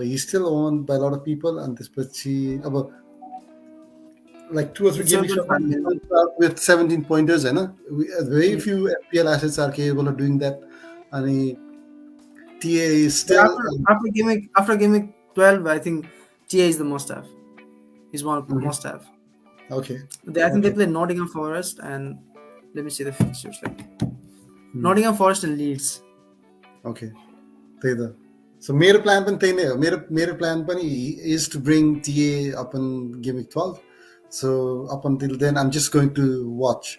he's still owned by a lot of people, and this but like 2 or 3
It's
games
also fun.
with 17 pointers, very few FPL assets are capable of doing that. And TA is still
After game week 12, I think TA is the must have. He's one of the must have.
Okay.
I think they play Nottingham Forest and let me see the fixtures like Nottingham Forest and Leeds.
Okay. So Mero plan is to bring TA up in game week 12. So up until then, I'm just going to watch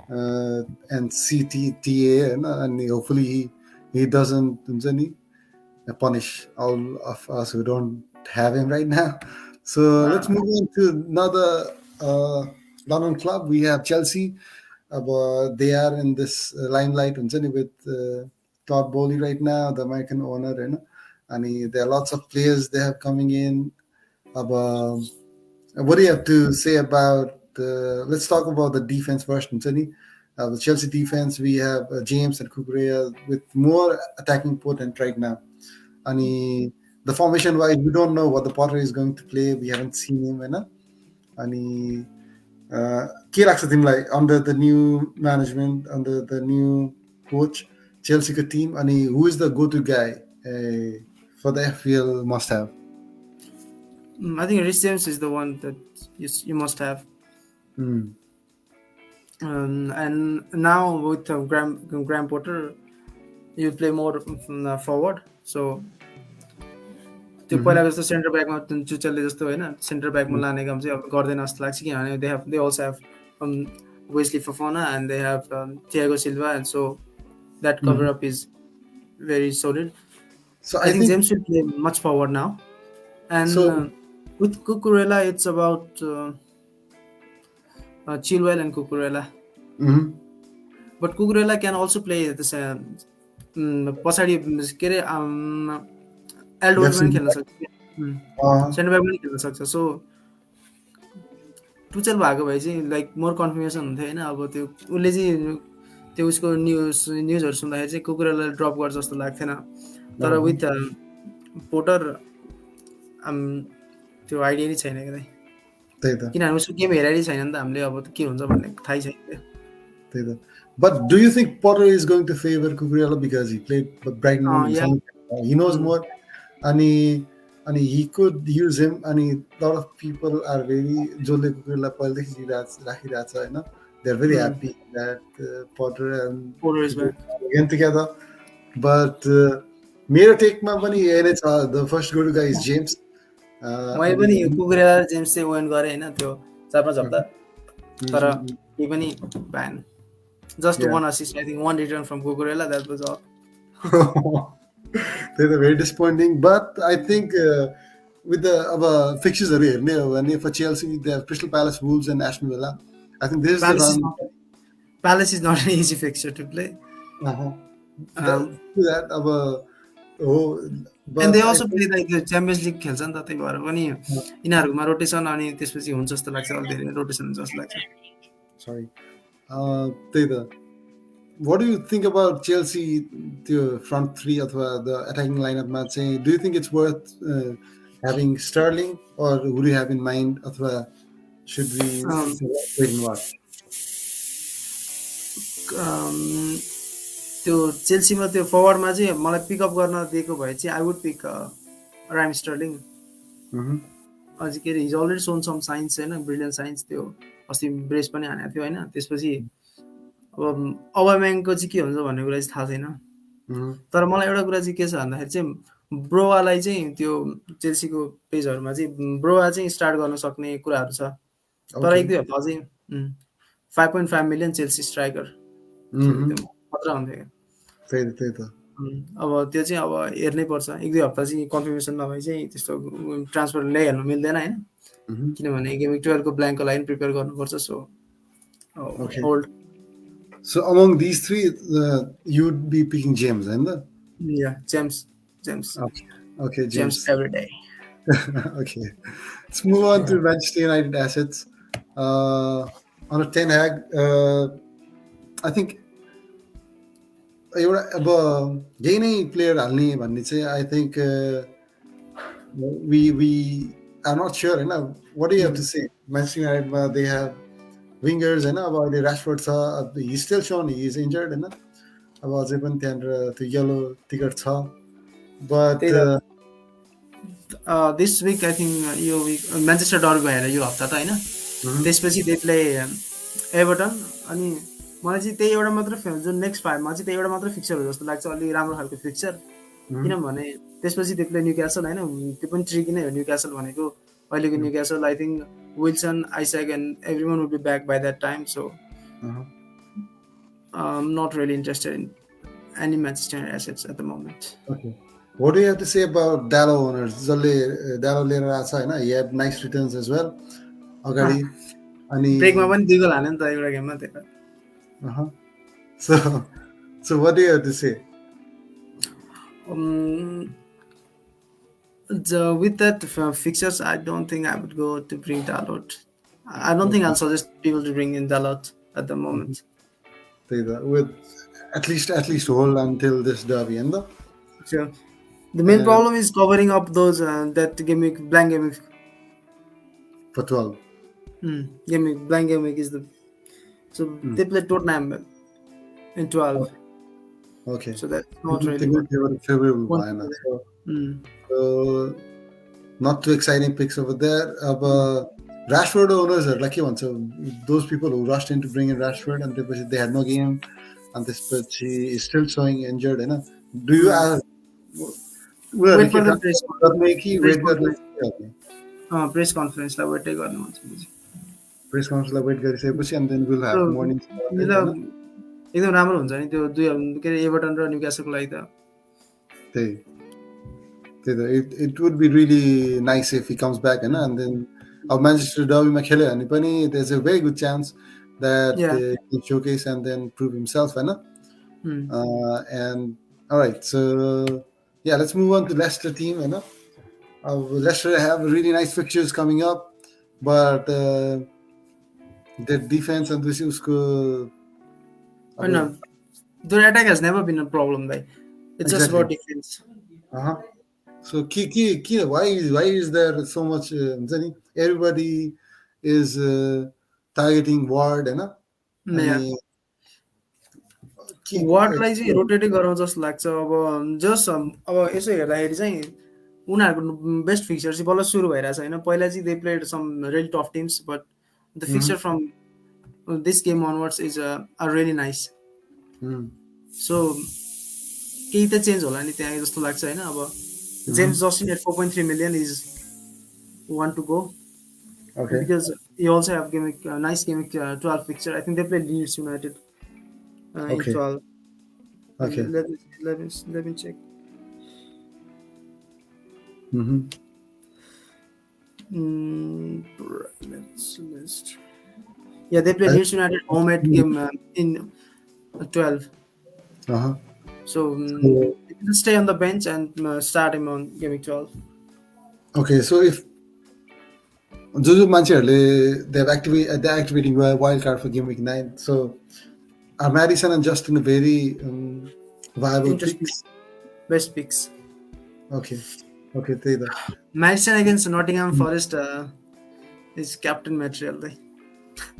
and see TA, and hopefully he doesn't punish all of us who don't have him right now. So let's move on to another London club. We have Chelsea. They are in this limelight with Todd Bowley right now, the American owner, and there are lots of players they have coming in. What do you have to say about let's talk about the defense first, the Chelsea defense. We have James and Kukurea with more attacking potent right now. And the formation wise, we don't know what the Potter is going to play. We haven't seen him, and के लाग्छ तिमीलाई under the new management, under the new coach, Chelsea को team, and who is the go-to guy for the FPL must have?
I think Rhys James is the one that you must have. And now with Graham Potter, you play more forward. So त्यो पहिलाको जस्तो centre ब्याकमा चुचलले जस्तो होइन centre ब्याकमा लाने काम चाहिँ अब गर्दैन जस्तो लाग्छ किनभने they also have Wesley Fofana and they have Thiago Silva, and so that cover up is very solid. So I think James will play much forward now, and with Cucurella it's about Chilwell and Cucurella. But Cucurella can also play this पछाडि के अरे एल्डोर पनि खेल्न सक्छ centre back पनि खेल्न सक्छ. सो Tuchel भएको भए चाहिँ लाइक मोर कन्फर्मेसन हुन्थ्यो होइन. अब त्यो उसले चाहिँ त्यो उसको न्युजहरू सुन्दाखेरि चाहिँ कुकुरलाई ड्रप गर्छ जस्तो लाग्थेन. तर विथ पोटर त्यो आइडिया नै छैन क्या, किनभने उसको गेम हेरेरै छैन नि त हामीले. अब के हुन्छ भन्ने थाहै छैन.
But do you think Potter is going to favor Cucurella because he played Brighton? He knows more. And he could use him. And a lot of people are very they're very happy that Potter
is back
again together. But Mero take my money, and it's the first go-to guy is James.
मैले पनि Cucurella James चाहिँ when गरेँ होइन त्यो 4-5 हप्ता, तर he पनि भएन. Just one assist, I think, one return from Cucurella, that was all.
They're very disappointing, but I think with the fixtures are here. For Chelsea, they have Crystal Palace, Wolves, and Aston Villa. I think this is
Palace is not an easy fixture to play. And they also play like the Champions League खेल्छ नि त, त्यही भएर पनि यिनीहरुमा rotation अनि त्यसपछि हुन्छ जस्तो लाग्छ, अलि धेरै रोटेसन हुन्छ जस्तो लाग्छ.
Sorry. What do you think about Chelsea, the front three or the attacking lineup match? Do you think it's worth having Sterling, or who do you have in mind? Or should we wait and watch?
त्यो चेल्सीमा त्यो फरवर्डमा चाहिँ मलाई pickup गर्न दिएको भए चाहिँ I would pick Raheem Sterling.
Mhm.
अझै के अरे he's already shown some signs होइन, ब्रिलियन्ट साइन्स। त्यो अस्ति ब्रेस पनि हानेको थियो होइन। त्यसपछि अब अबाम्याङको चाहिँ के हुन्छ भन्ने कुरा चाहिँ थाहा छैन।
Mhm.
तर मलाई एउटा कुरा चाहिँ के छ भन्दाखेरि चाहिँ ब्रोवालाई चाहिँ त्यो चेल्सीको पेजहरूमा चाहिँ ब्रोवा चाहिँ स्टार्ट गर्न सक्ने कुराहरू छ। तर एक
Okay.
दुई हप्ता चाहिँ 5.5 मिलियन चेल्सी स्ट्राइकर थियो,
Mhm.
त्यो खतरा हुन्थ्यो क्या।
त्यही त
अब त्यो चाहिँ अब हेर्नै पर्छ, एक दुई हप्ता चाहिँ कन्फर्मेसन नभए चाहिँ त्यस्तो ट्रान्सफर ल्याइहाल्नु मिल्दैन होइन।
Mhm.
किनभने गेमिङ 12को ब्ल्याङ्कको लागि प्रिपेयर गर्नुपर्छ। सो
Okay.
Hold.
So among these three, you'd be picking James, and the
या James James
okay, okay,
James
James.
Every day.
Okay, let's move on to Manchester United assets. On a Ten Hag, I think एउटा अब यही नै player हाल्ने भन्ने चाहिँ I think we are not sure होइन। What do you have to say Manchester युनाइटेडमा they have wingers होइन। अब अहिले रासफोर्ड छ, हि still Son he is injured होइन। अब अझै पनि त्यहाँनिर त्यो येलो टिकट छ। But
this week I think यो विक म्यान्चेस्टर डर्बी भएर यो हप्ता त होइन। त्यसपछि दे प्ले एभर्टन। अनि मलाई चाहिँ त्यही एउटा मात्र जुन नेक्स्ट 5मा चाहिँ त्यही एउटा मात्र फिक्चर हो जस्तो लाग्छ, अलिक राम्रो खालको फिक्चर। किनभने त्यसपछि दे प्ले न्युक्यासल होइन, त्यो पनि ट्रिकी नै हो न्युक्यासल भनेको। अहिलेको Newcastle I think Wilson, Isak and every one would be back by that time. So not really interested in any Manchester assets at the moment.
Okay. What do you have to say about Dallo owners? जसले Dallo लिएर आएको छ होइन, he had nice returns as well अगाडि। अनि
ब्रेकमा पनि 2 गोल हाल्यो नि त एउटा गेममा त्यही।
So what do you have to say?
With that fixtures, I don't think I would go to bring Dalot. I don't think I'll suggest people to bring in Dalot at the moment.
With at least hold until this derby and
So the main problem is covering up those that gimmick, blank gimmick.
For 12.
Gimmick, blank gimmick is the. So they play Tottenham in 12.
Okay.
So that's not really
favorable by now. So not too exciting picks over there. Rashford owners are lucky ones. So those people who rushed in to bring in Rashford and they had no game, and this but he is still showing injured. You know? Do you
wait for the press
press
conference? Wait
press conference wait and then we'll have morning.
एकदम राम्रो हुन्छ नि त्यो दुई के अरे Everton र न्युक्यासलको लागि त।
It would be really nice if he comes back and then अब Manchester derbyमा खेल्यो भने पनि there's a very good chance that he can showcase and then prove himself and all right, so yeah, let's move on to Leicester team. Leicester have really nice fixtures coming up, but their defense and this is
no, their attack has never been a problem. Like it's just about defense.
So key why is there so much everybody is targeting Ward
वार्डलाई चाहिँ रोटेटै गराउँ जस्तो लाग्छ। अब just अब यसो हेर्दाखेरि चाहिँ उनीहरूको best fixture चाहिँ बल्ल सुरु भइरहेछ होइन। पहिला चाहिँ they played some really tough teams, but the fixture from this game onwards is are really nice. So केही त चेन्ज होला नि त्यहाँ जस्तो लाग्छ होइन। अब James Justin at 4.3 million is one to go because you also have gameweek nice gameweek 12 fixture. I think they play Leeds United in 12.
Okay.
Let me check. Let's list. Yeah, they play Leeds United home at game in 12. So just stay on the bench and start him on game 12.
Okay, so if Juju मान्छेहरूले they're activating wild card for game week 9, so are Madison and Justin very viable picks?
Best picks.
Okay,
Madison against Nottingham Forest is captain material.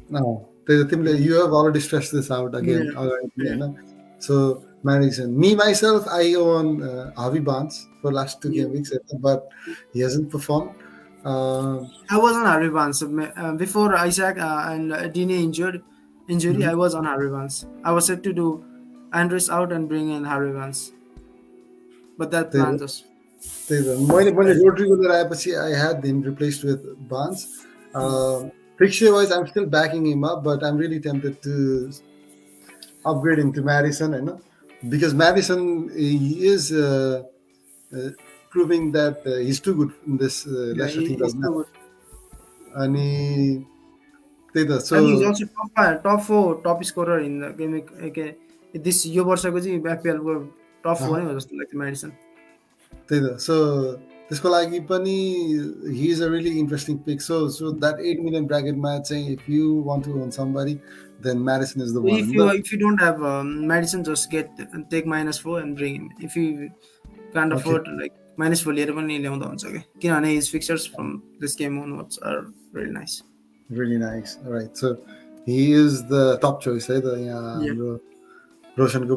No, you have already stressed this out again. So Madison. Me myself, I own Avi Barnes for last two
Yeah.
game weeks, but he hasn't performed.
I was on Harvey Barnes before Isaac and Dine injury. I
Mhm.
was on Harvey Barnes. I was set to do Andres out and bring in Harvey Barnes, but that
त्यही
plan
हो
just
त्यही त मैले
failed.
Rodrigo लिएर आएपछि I had him replaced with Barnes fixture wise I'm still backing him up but I'm really tempted to upgrade into Maddison होइन because Maddison is proving that he's too good in this
Yeah,
Leicester team
he's
right now.
too good.
अनि त्यही त
I
so
think he's also top four top scorer in the game. Okay, this यो वर्षको चाहिँ IPL को top four नै हो जस्तो लाग्छ मेडिसन.
त्यही त सो त्यसको लागि पनि he is a really interesting pick so that 8 million ब्राकेटमा चाहिँ if you want to own somebody then Maddison is the one
If you don't have medicine, just take -4 and bring him. If you can't
okay
afford like -4 लिएर पनि ल्याउँदा हुन्छ के किनभने his fixtures from this game onwards are really nice.
really nice. All right, so he is the top choice है त यहाँ
Yeah,
हाम्रो रोशनको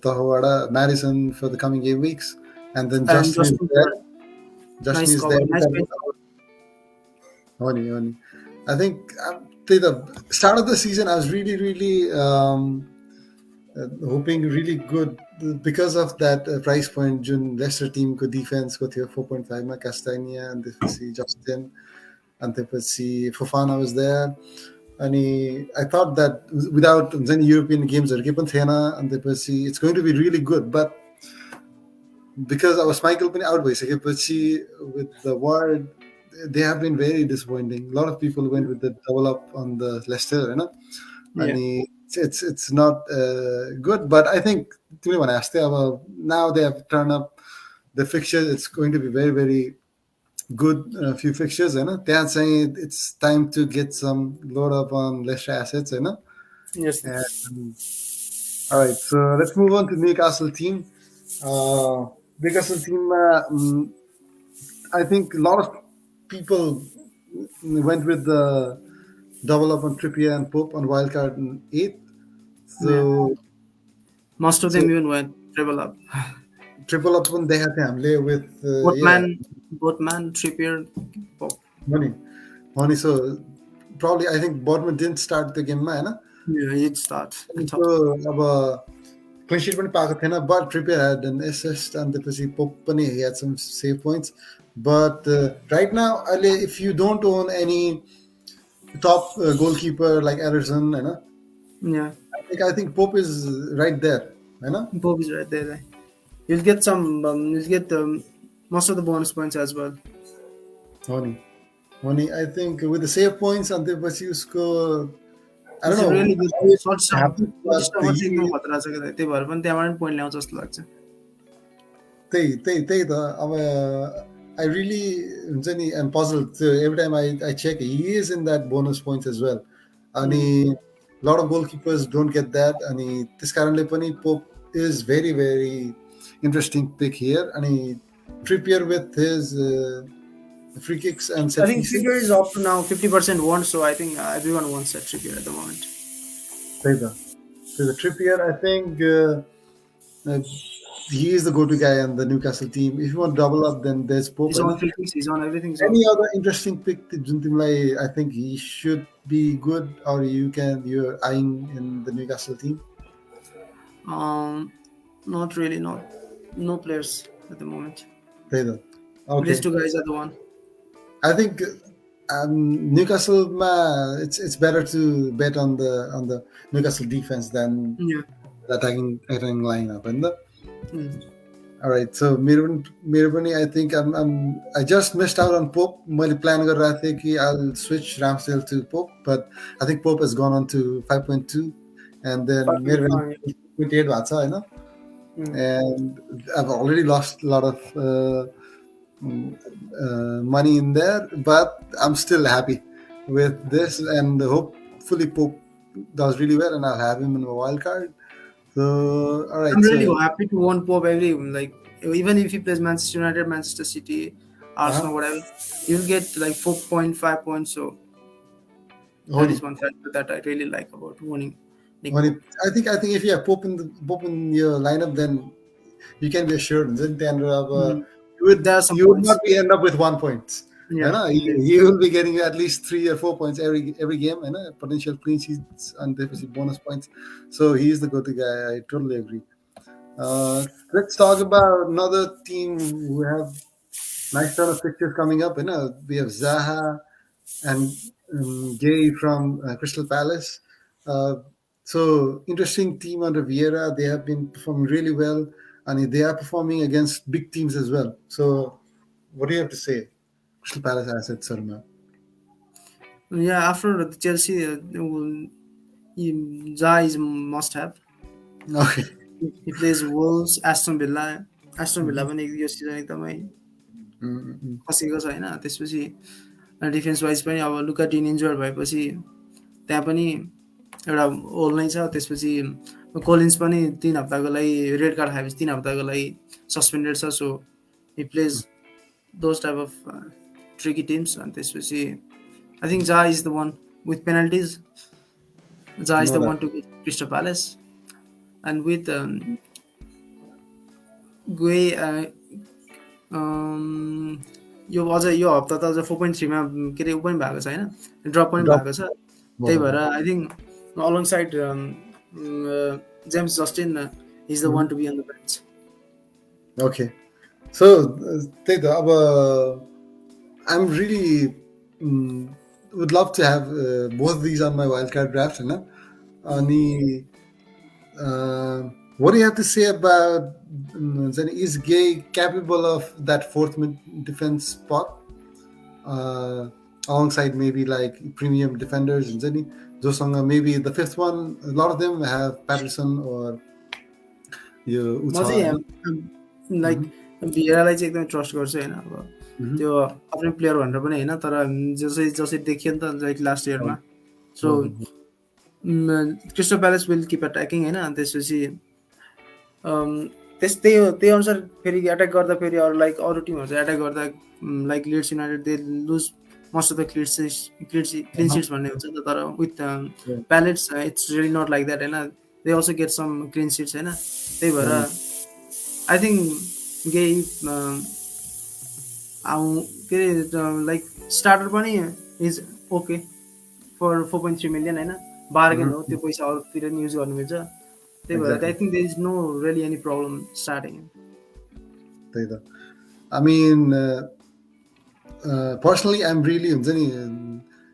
तर्फबाट Maddison for the coming game weeks and then
and
Justin is
Justin
there
Bieber,
Justin
nice
is
cover, nice bench
there
cover.
हो नि I think त्यही त start of the season I was really hoping really good because of that price point जुन Leicester टिमको डिफेन्सको थियो 4.5 मा कास्टानिया अनि त्यसपछि जस्टिन अनि त्यसपछि फोफाना वाज देयर अनि आई थट द्याट विदाउट हुन्छ नि युरोपियन गेम्सहरू केही पनि थिएन अनि त्यसपछि it's going to be really good but because अब स्माइकल पनि आउट भइसकेपछि with the world they have been very disappointing. A lot of people went with the double up on the Leicester, you know,
Yeah,
and it's not good. But I think now they have turned up the fixtures. It's going to be very very good few fixtures, you know. They are saying it's time to get some load up on Leicester assets, you know.
yes.
And, all right, so let's move on to Newcastle team. Newcastle team. I think a lot of people went with the double up on Trippier and Pope on wildcard in 8th. So,
Yeah, most of
so
them even went triple up.
triple up on they had hamle with
Boatman, Trippier, Pop.
money. So probably I think Bodman didn't start the game, man.
Yeah, he'd start. I thought.
So अब clean sheet पनि पाएको थिएन but Trippier had an assist and त्यसपछि Pope पनि he had some save points. But right now, if you don't own any top goalkeeper like Ederson, you know,
Yeah,
I think Pope is right there, you know.
Bob is right there. You'll get some. You'll get most of the bonus points as well.
Honey, I think with the save points and the उसको I don't
It's a
know
really good
how it
short sum.
happened, but
एकदम खतरा छ क्या त्यही भएर पनि त्यहाँबाट पनि पोइन्ट ल्याउँछ जस्तो लाग्छ.
त्यही त अब I really हुन्छ नि am puzzled. So every time I check, he is in that bonus points as well. अनि a lot of goalkeepers don't get that. अनि त्यस कारणले पनि Pope is very very interesting pick here. अनि Trippier with his free kicks and
I
set
think
pieces.
Trippier is up to now 50% won, so I think everyone wants that Trippier at the moment.
So the Trippier, I think he is the go-to guy on the Newcastle team. If you want to double up, then there's Pope.
He's on free kicks, he's on everything. So
Any other interesting pick? I think he should be good, or you're eyeing in the Newcastle team.
not really, no players at the moment.
Okay.
These two guys are the one.
I think Newcastle. It's better to bet on the Newcastle defense than
Yeah.
the attacking lineup. And all right, so Mirabani, I think I just missed out on Pope. My plan I think I'll switch Ramsdale to Pope, but I think Pope has gone on to 5.2, and then Mirabani 28 Vatsa, you know. And I've already lost a lot of money in there, but I'm still happy with this, and hopefully Pope does really well, and I'll have him in a wild card. So, all right.
I'm really happy to own Pope even if he plays Manchester United, Manchester City, Arsenal, whatever, you'll get like 4.5 points. So that is one factor that I really like about owning
when
निकको
I think if you have Pope in your lineup, then you can be assured that
there are some
you would not
points.
be end up with 1 point. You
Yeah,
know,
indeed.
you will be getting at least 3 or 4 points every game, and potential clean sheets and deficit bonus points. So he is the go-to guy. I totally agree. Let's talk about another team who have nice turn of pictures coming up. We have Zaha and Gay from Crystal Palace. Uh, so interesting team under Vieira. They have been performing really well, and they are performing against big teams as well. So, what do you have to say, Crystal Palace assets, Sarma?
Yeah, after the Chelsea, Zaha is must have.
Okay.
He plays Wolves, Aston Villa. Aston Villa
Mhm.
पनि यो season एकदमै
Mhm.
खसेको छ होइन. त्यसपछि defence wise पनि अब लुका डिन injured भएपछि त्यहाँ पनि एउटा होल नै छ. त्यसपछि कोलिन्स पनि 3 हप्ताको लागि रेड कार्ड खाएपछि 3 हप्ताको लागि सस्पेन्डेड छ. So he plays those type of tricky teams. अनि त्यसपछि I think Zaha is the one with penalties. Zaha is
No
the one
doubt.
To Crystal Palace. And with Guehi यो अझ यो हप्ता त अझ 4.3मा के अरे ऊ पनि भएको छ होइन, ड्रप पनि
Drop.
भएको छ. त्यही भएर
Wow.
I think alongside James Justin is the one
Mhm.
To be on the bench.
Okay. So, I'm really would love to have both of these on my wildcard draft. Ani, what do you have to say about is Gay capable of that fourth defense spot alongside maybe like premium defenders and Zosanga, maybe the fifth one? A lot of them have Patterson or
म
Utah.
चाहिँ like
Mhm.
भिएरालाई चाहिँ एकदमै trust गर्छु होइन. अब
Mhm.
त्यो आफ्नै प्लेयर भनेर पनि होइन, तर जसरी देखियो नि त लाइक लास्ट इयरमा. सो
Oh,
crystal palace will keep attacking होइन. अनि त्यसपछि त्यही अनुसार फेरि एट्याक गर्दा फेरि अरू लाइक अरू टिमहरू चाहिँ एट्याक गर्दा like leads United they lose most of the clean sheets भन्ने हुन्छ नि त. तर with
yeah.
Palace it's really not like that होइन. They also get some clean sheets होइन. त्यही भएर आई थिङ्क गे के अरे लाइक स्टार्टर पनि इज ओके फर 4.3 मिलियन होइन. बार्गेन हो, त्यो पैसा अरूतिर नि युज गर्नु मिल्छ. त्यही भएर I
Exactly.
Think there is no really any problem starting.
I mean, personally, I'm really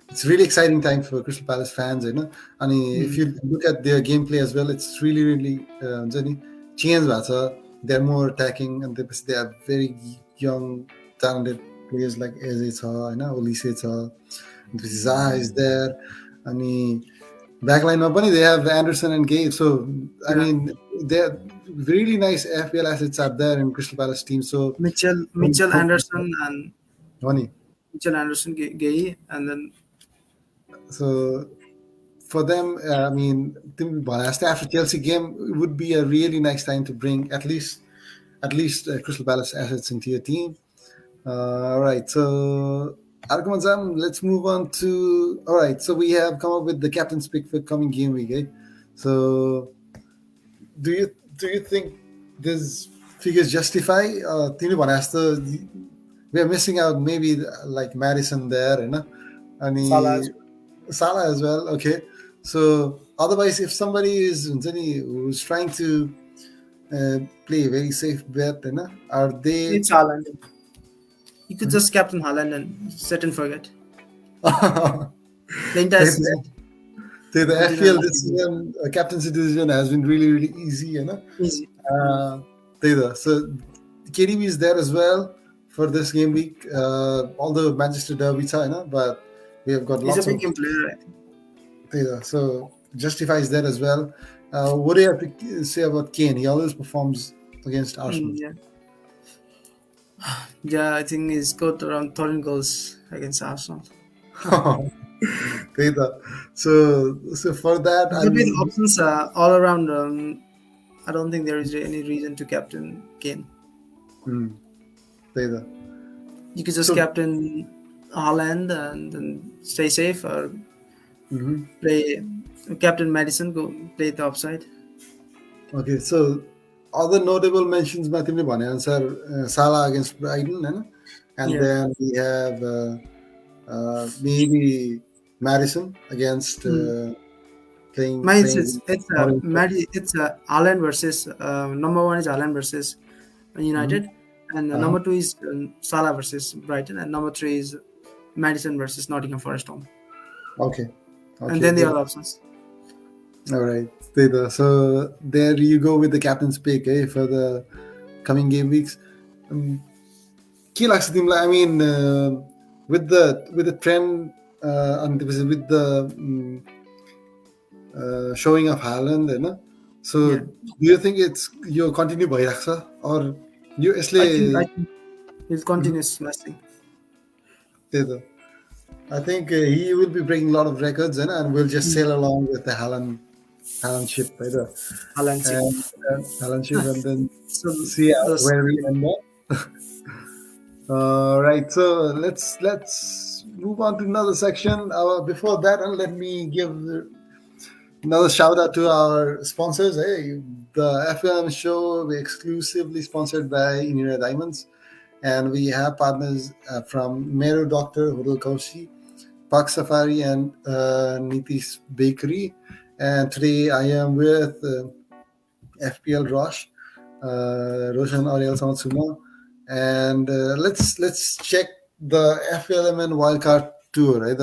it's really exciting time for Crystal Palace fans. And if you look at their gameplay as well, it's really change. They're more attacking, and they are very young, talented players like Eze, Olise, Zaha is there, and backline they have Anderson and Gay. So I mean, they're really nice FPL assets out there in Crystal Palace team. So
Mitchell Anderson and
Money.
Mitchell Anderson Gay, and then
So for them, I mean, after Chelsea game, it would be a really nice time to bring at least Crystal Palace assets into your team. All right, so Arkamanzam, let's move on to. All right, so we have come up with the captain's pick for coming game week. So do you think these figures justify? We are missing out maybe like Madison there, and
Salah.
Salah as well. Okay, so otherwise, if somebody who's trying to play a very safe bet, are they?
It's Haaland. You could just captain Haaland and set and forget
the,
the entire season.
the
Until
FPL
last
this
season.
season, captaincy decision has been really easy,
Easy.
So KDB is there as well for this game week. Although Manchester Derby, but we have got
He's a
lots
big
of
game player, I think.
so justifies that as well. What do you have to say about Kane? He always performs against Arsenal.
Yeah, I think he's got around 13 goals against Arsenal.
So for that, I
But with
mean,
options all around, I don't think there is any reason to captain Kane. You could just
So-
captain Haaland and then stay safe, or
Mhm.
Play Captain Madison go play the upside.
Okay, so other notable mentions ma तिमीले भने अनुसार Salah against Brighton Hahn, and
Yeah.
then we have maybe Madison against
Mm.
playing
Mine
playing
is it's
Norwich.
Haaland versus number one is Haaland versus
Mhm.
United, and
Uh-huh.
number two is Salah versus Brighton, and number three is Madison versus Nottingham Forest home,
Okay,
and
okay,
then the
good.
other options.
All right, त्यही त. So there you go with the captain's pick for the coming game weeks. Um, के लाग्छ तिमीलाई? I mean, with the trend and with the showing of Haaland होइन, so
Yeah,
do you think it's yo continue भइरहेको छ or यो यसले
I think he'll
Mhm.
continue smashing.
त्यही त. I think he will be breaking a lot of records and we'll just sail along with the Haaland ship right,
Haaland chip.
and Haaland ship and then
So
see
those
where we end up. Right, so let's move on to another section. Before that, and let me give another shout out to our sponsors. Hey, the FPLM show we exclusively sponsored by Inira Diamonds, and we have partners from Mero Doctor, Hotel Kaushi, Park Safari, and Nitish Bakery. And today I am with FPL Roshan Aryal Samatsuma, and let's check the FPLMN wildcard tour, right?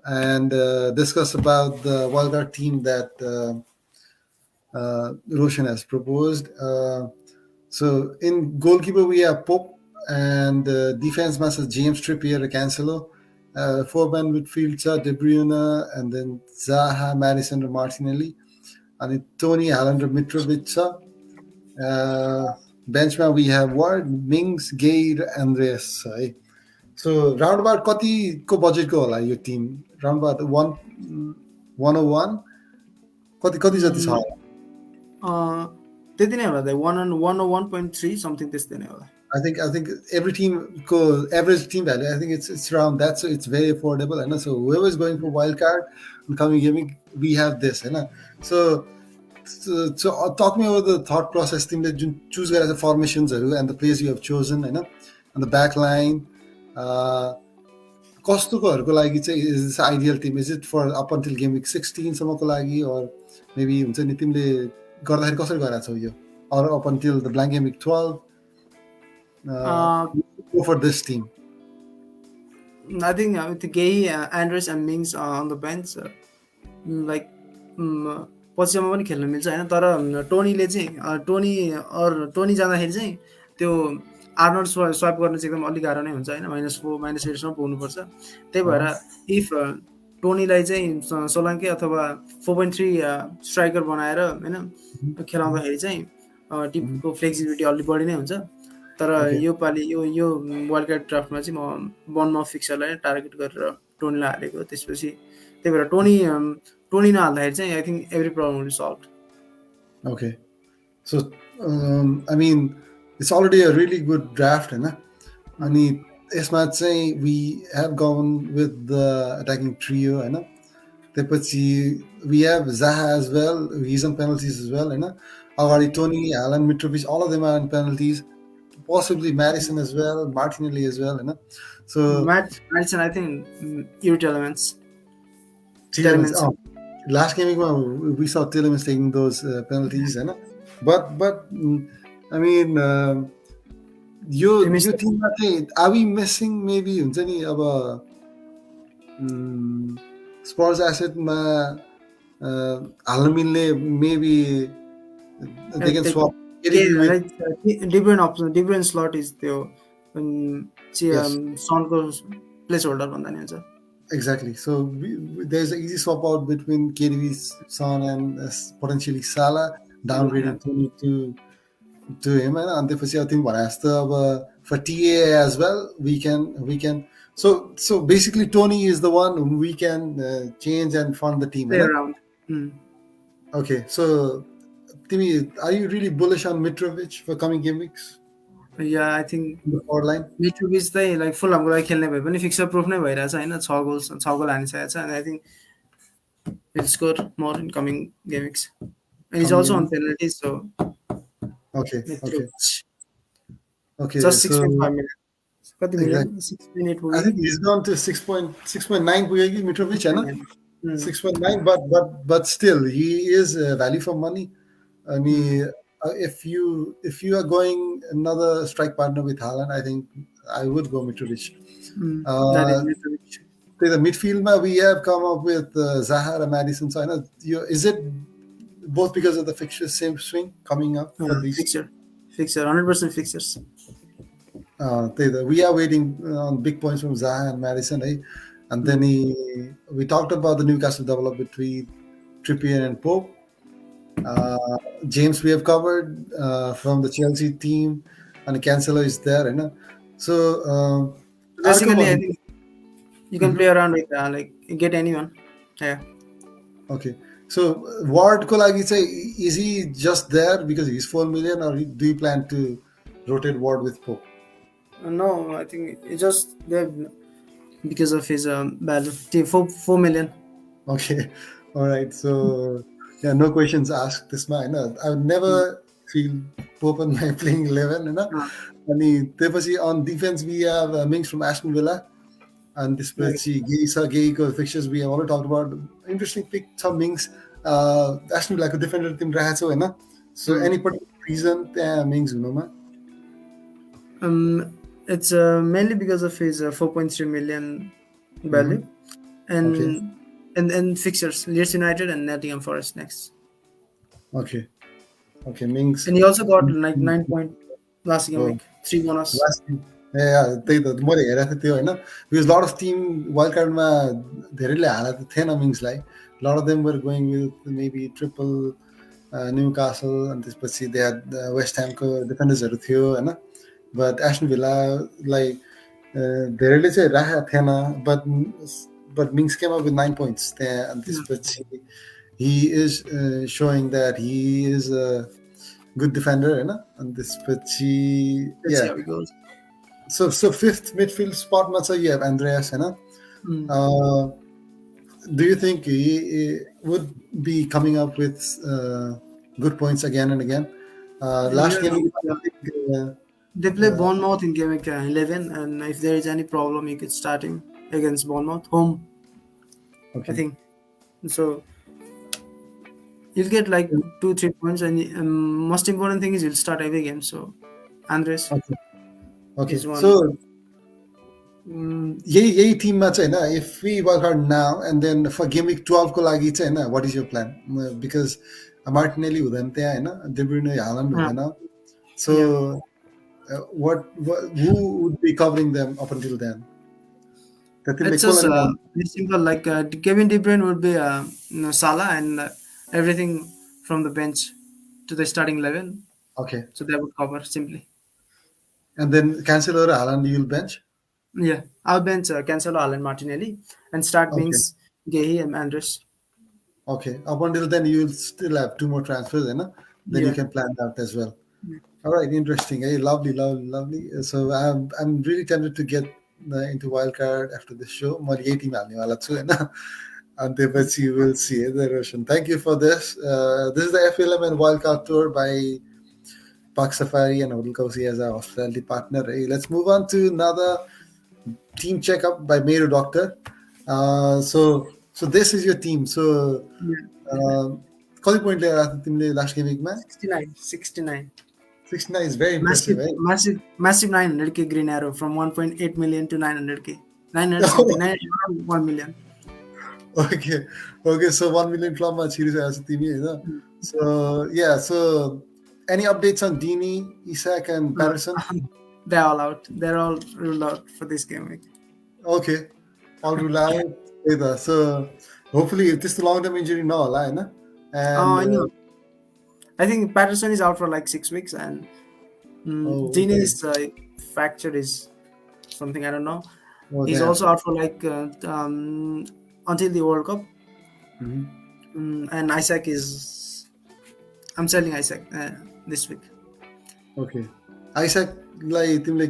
And discuss about the wildcard team that Roshan has proposed. So in goalkeeper we have Pope, and defense master James Trippier, Cancelo. Four-man midfield De Bruyne, and then Zaha, Madison, raw Martinelli. अनि Tony, Haaland, र Mitrovic छ. बेन्चमा we have Ward, Mings, Gay, raw Andreas है. So round about कतिको बजेटको होला यो Tim? Round about 101 कति कति जति छ
mm,
होला?
त्यति नै होला 101.3 something त्यस्तै नै होला.
I think every team को average team value, I think it's around that, so it's very affordable and so whoever is going for wild card and coming gaming, we have this so talk me over the thought process तिमीले जुन choose गरेको फर्मेसन्सहरू and the players you have chosen and the back line कस्तोकोहरूको लागि चाहिँ is this ideal team? Is it for up until game week 16 सम्मको लागि or maybe हुन्छ नि तिमीले गर्दाखेरि कसरी गरेको छौ यो or up until the blank game week 12
Uh,
go for this team?
I think with Gay, Andres and Mings on the bench, like पछिसम्म पनि खेल्न मिल्छ होइन, तर टोनीले चाहिँ टोनी जाँदाखेरि चाहिँ त्यो आर्नल्ड स्वाप गर्न चाहिँ एकदम अलिक गाह्रो नै हुन्छ होइन, -4 -8सम्म पुग्नुपर्छ. त्यही भएर इफ टोनीलाई चाहिँ सोलङ्के अथवा 4.3 स्ट्राइकर बनाएर होइन खेलाउँदाखेरि चाहिँ टिमको फ्लेक्सिबिलिटी अलिक बढी नै हुन्छ. तर
Okay.
यो पालि यो वर्ल्ड कप ड्राफ्टमा चाहिँ म बर्नमाउथ फिक्सरलाई टार्गेट गरेर टोनीलाई हालेको. त्यसपछि त्यही भएर टोनी नहाल्दाखेरि चाहिँ I think every problem will solve.
Okay. So I mean it's already a really good draft होइन. अनि यसमा चाहिँ we have gone with the attacking trio होइन. त्यसपछि we have Zaha as well, he's on penalties as well होइन. अगाडि Tony, Haaland, Mitrovic, all of them are on penalties. Possibly Madison as well, Martinelli as well होइन. So
Madison, I think Tielemans.
Tielemans, last game we saw Tielemans taking those penalties होइन. But I mean यो टिममा चाहिँ are we missing maybe हुन्छ नि अब स्पर्स एसेटमा हाल्न मिल्ने maybe they can swap
different slot is त्यो सनको प्लेस होल्डर भन्दा नि हुन्छ.
Exactly. So there's an easy swap out between KDB's Son and potentially Salah, downgrading Tony to him. And त्यसपछि अब तिमी भने जस्तो अब for TA as well, we can. So basically Tony is the one whom we can change and fund the team.
Play around.
Okay. So Timmy, are you really bullish on Mitrovic for coming game weeks?
Yeah, I think
the forward line.
Mitrovic चाहिँ like full हाम्रो लागि खेल्ने भए पनि fixer proof नै भइरहेछ होइन. 6 गोल हानिसकेको छ. अनि I think He'll score more in coming game weeks. And he's
coming
also on
game?
penalties, so
Okay, okay,
Mitrovic.
okay.
Just
So
6.5 million. कति
exactly.
million? 6.8
I
पुग्यो
think
कि?
he's gone to 6.9 पुग्यो Mitrovic, है ना?
6.9. Hmm.
6.9, but still he is value for money. I
Hmm.
mean, if you are going another strike partner with Haaland, I think I would go Mitrovic.
Hmm. That is
Uh,
Mitrovic.
the midfield we have come up with Zaha and Madison. So I know is it both because of the fixture same swing coming up for these?
Fixture. Fixture. 100% fixtures.
We are waiting on big points from Zaha and Madison, eh? And then
Hmm.
we talked about the Newcastle develop between Trippier and Pope. Uh, James we have covered from the Chelsea team, and Cancelo is there, you know. So
So
outcome
basically,
of
I think you can play
Mhm.
around with like get anyone. Yeah.
Okay. So Ward ko lagi say is he just there because he's 4 million, or do you plan to rotate Ward with Pope?
No, I think it's just there because of his value. 4 million.
Okay. All right. So yeah, no questions asked this man. No, I would
Hmm.
never feel Pope on my playing 11, you know.
Ah,
And on defense we have Mings from Aston Villa. And
okay.
त्यसपछि गेहीको fixtures we have already talked about. Interesting pick छ Mings Aston Villa को defender तिमी राखेको छौ होइन. So
Hmm.
any particular reason त्यहाँ मिङ्स हुनुमा?
It's mainly because of his 4.3 million value,
Okay,
and and fixtures Leeds United and Nottingham Forest next.
okay, okay, मिङ्स
And he also got like 9 point last game
हो
week, 3 bonus.
Last त्यही त मैले हेरेको थिएँ त्यो होइन. Because lot of Tim wild कार्डमा धेरैले हालेको थिएन मिङ्सलाई. Lot of them were going with maybe triple Newcastle, अनि त्यसपछि वेस्ट ह्यामको डिफेन्डर्सहरू थियो होइन. बट एस्टन भिल्लालाई धेरैले चाहिँ राखेको थिएन. But Mings came up with 9 points त्यहाँ. अनि
Yeah.
त्यसपछि he is showing that he is a good defender होइन. अनि त्यसपछि
Let's see
yeah.
how it goes.
So fifth midfield spot ma you have Andreas, you know.
Mm.
Do you think he would be coming up with good points again and again? Last
Yeah,
game, I think,
they play Bournemouth in game week 11, and if there is any problem, you could start him against Bournemouth home. I
okay,
think so. You'll get like 2-3 points, and most important thing is you'll start every game. So Andres
okay, okay.
is one.
So यही टिममा चाहिँ होइन, if we work hard now and then for game week 12 को लागि चाहिँ होइन, what is your plan? Because Martinelli हुँदैन त्यहाँ होइन, डेब्रुइने हालान्ड
Yeah.
हुँदैन.
Yeah.
So who would be covering them up until then? त तिमीले
It's just
कसलाई मिलाउनु?
it's simple. Like Kevin De Bruyne would be Salah, and everything from the bench to the starting 11.
Okay.
So that would cover simply.
And then Cancelo or Haaland you'll bench?
Yeah, I'll bench Cancelo, Allen, Martinelli, and start
Okay.
Mings, Gehi, and Andres.
Okay. Up until then you'll still have two more transfers, you know? Then you
Yeah.
can plan that as well. All right, interesting. Hey, lovely, lovely, lovely. So I'm really tempted to get into wildcard after this show. म यही Tim हाल्नेवाला छु होइन. अनि त्यसपछि you will see it, Roshan. Thank you for this. This is the FPLMN Wildcard Tour by Park Safari and Hotel Kaushi as our hospitality partner. Hey, let's move on to another team checkup by Mero Doctor. So this is your team. So
Yeah.
कति point ल्याएर आएको तिमीले last game विकमा?
69. 69.
69 is very impressive,
Massive,
right?
massive, massive 900k green arrow from 1.8 million to 900k. 900 something, 900, 1 million.
Okay, okay. So 1 million club छिरिसकेको छ तिमी होइन. So yeah. So any updates on Dini, Isak, and Patterson?
They're all out. They're all ruled out for this game week.
Okay, all ruled out. त्यही त. So hopefully त्यस्तो long term injury नहोला होइन. And
I know. I think Patterson is out for like 6 weeks, and
okay.
Dini's fracture is something I don't know.
Oh,
He's
damn.
also out for like until the World Cup. And Isaac is. I'm selling Isaac this week.
Okay. Isaacलाई तिमीले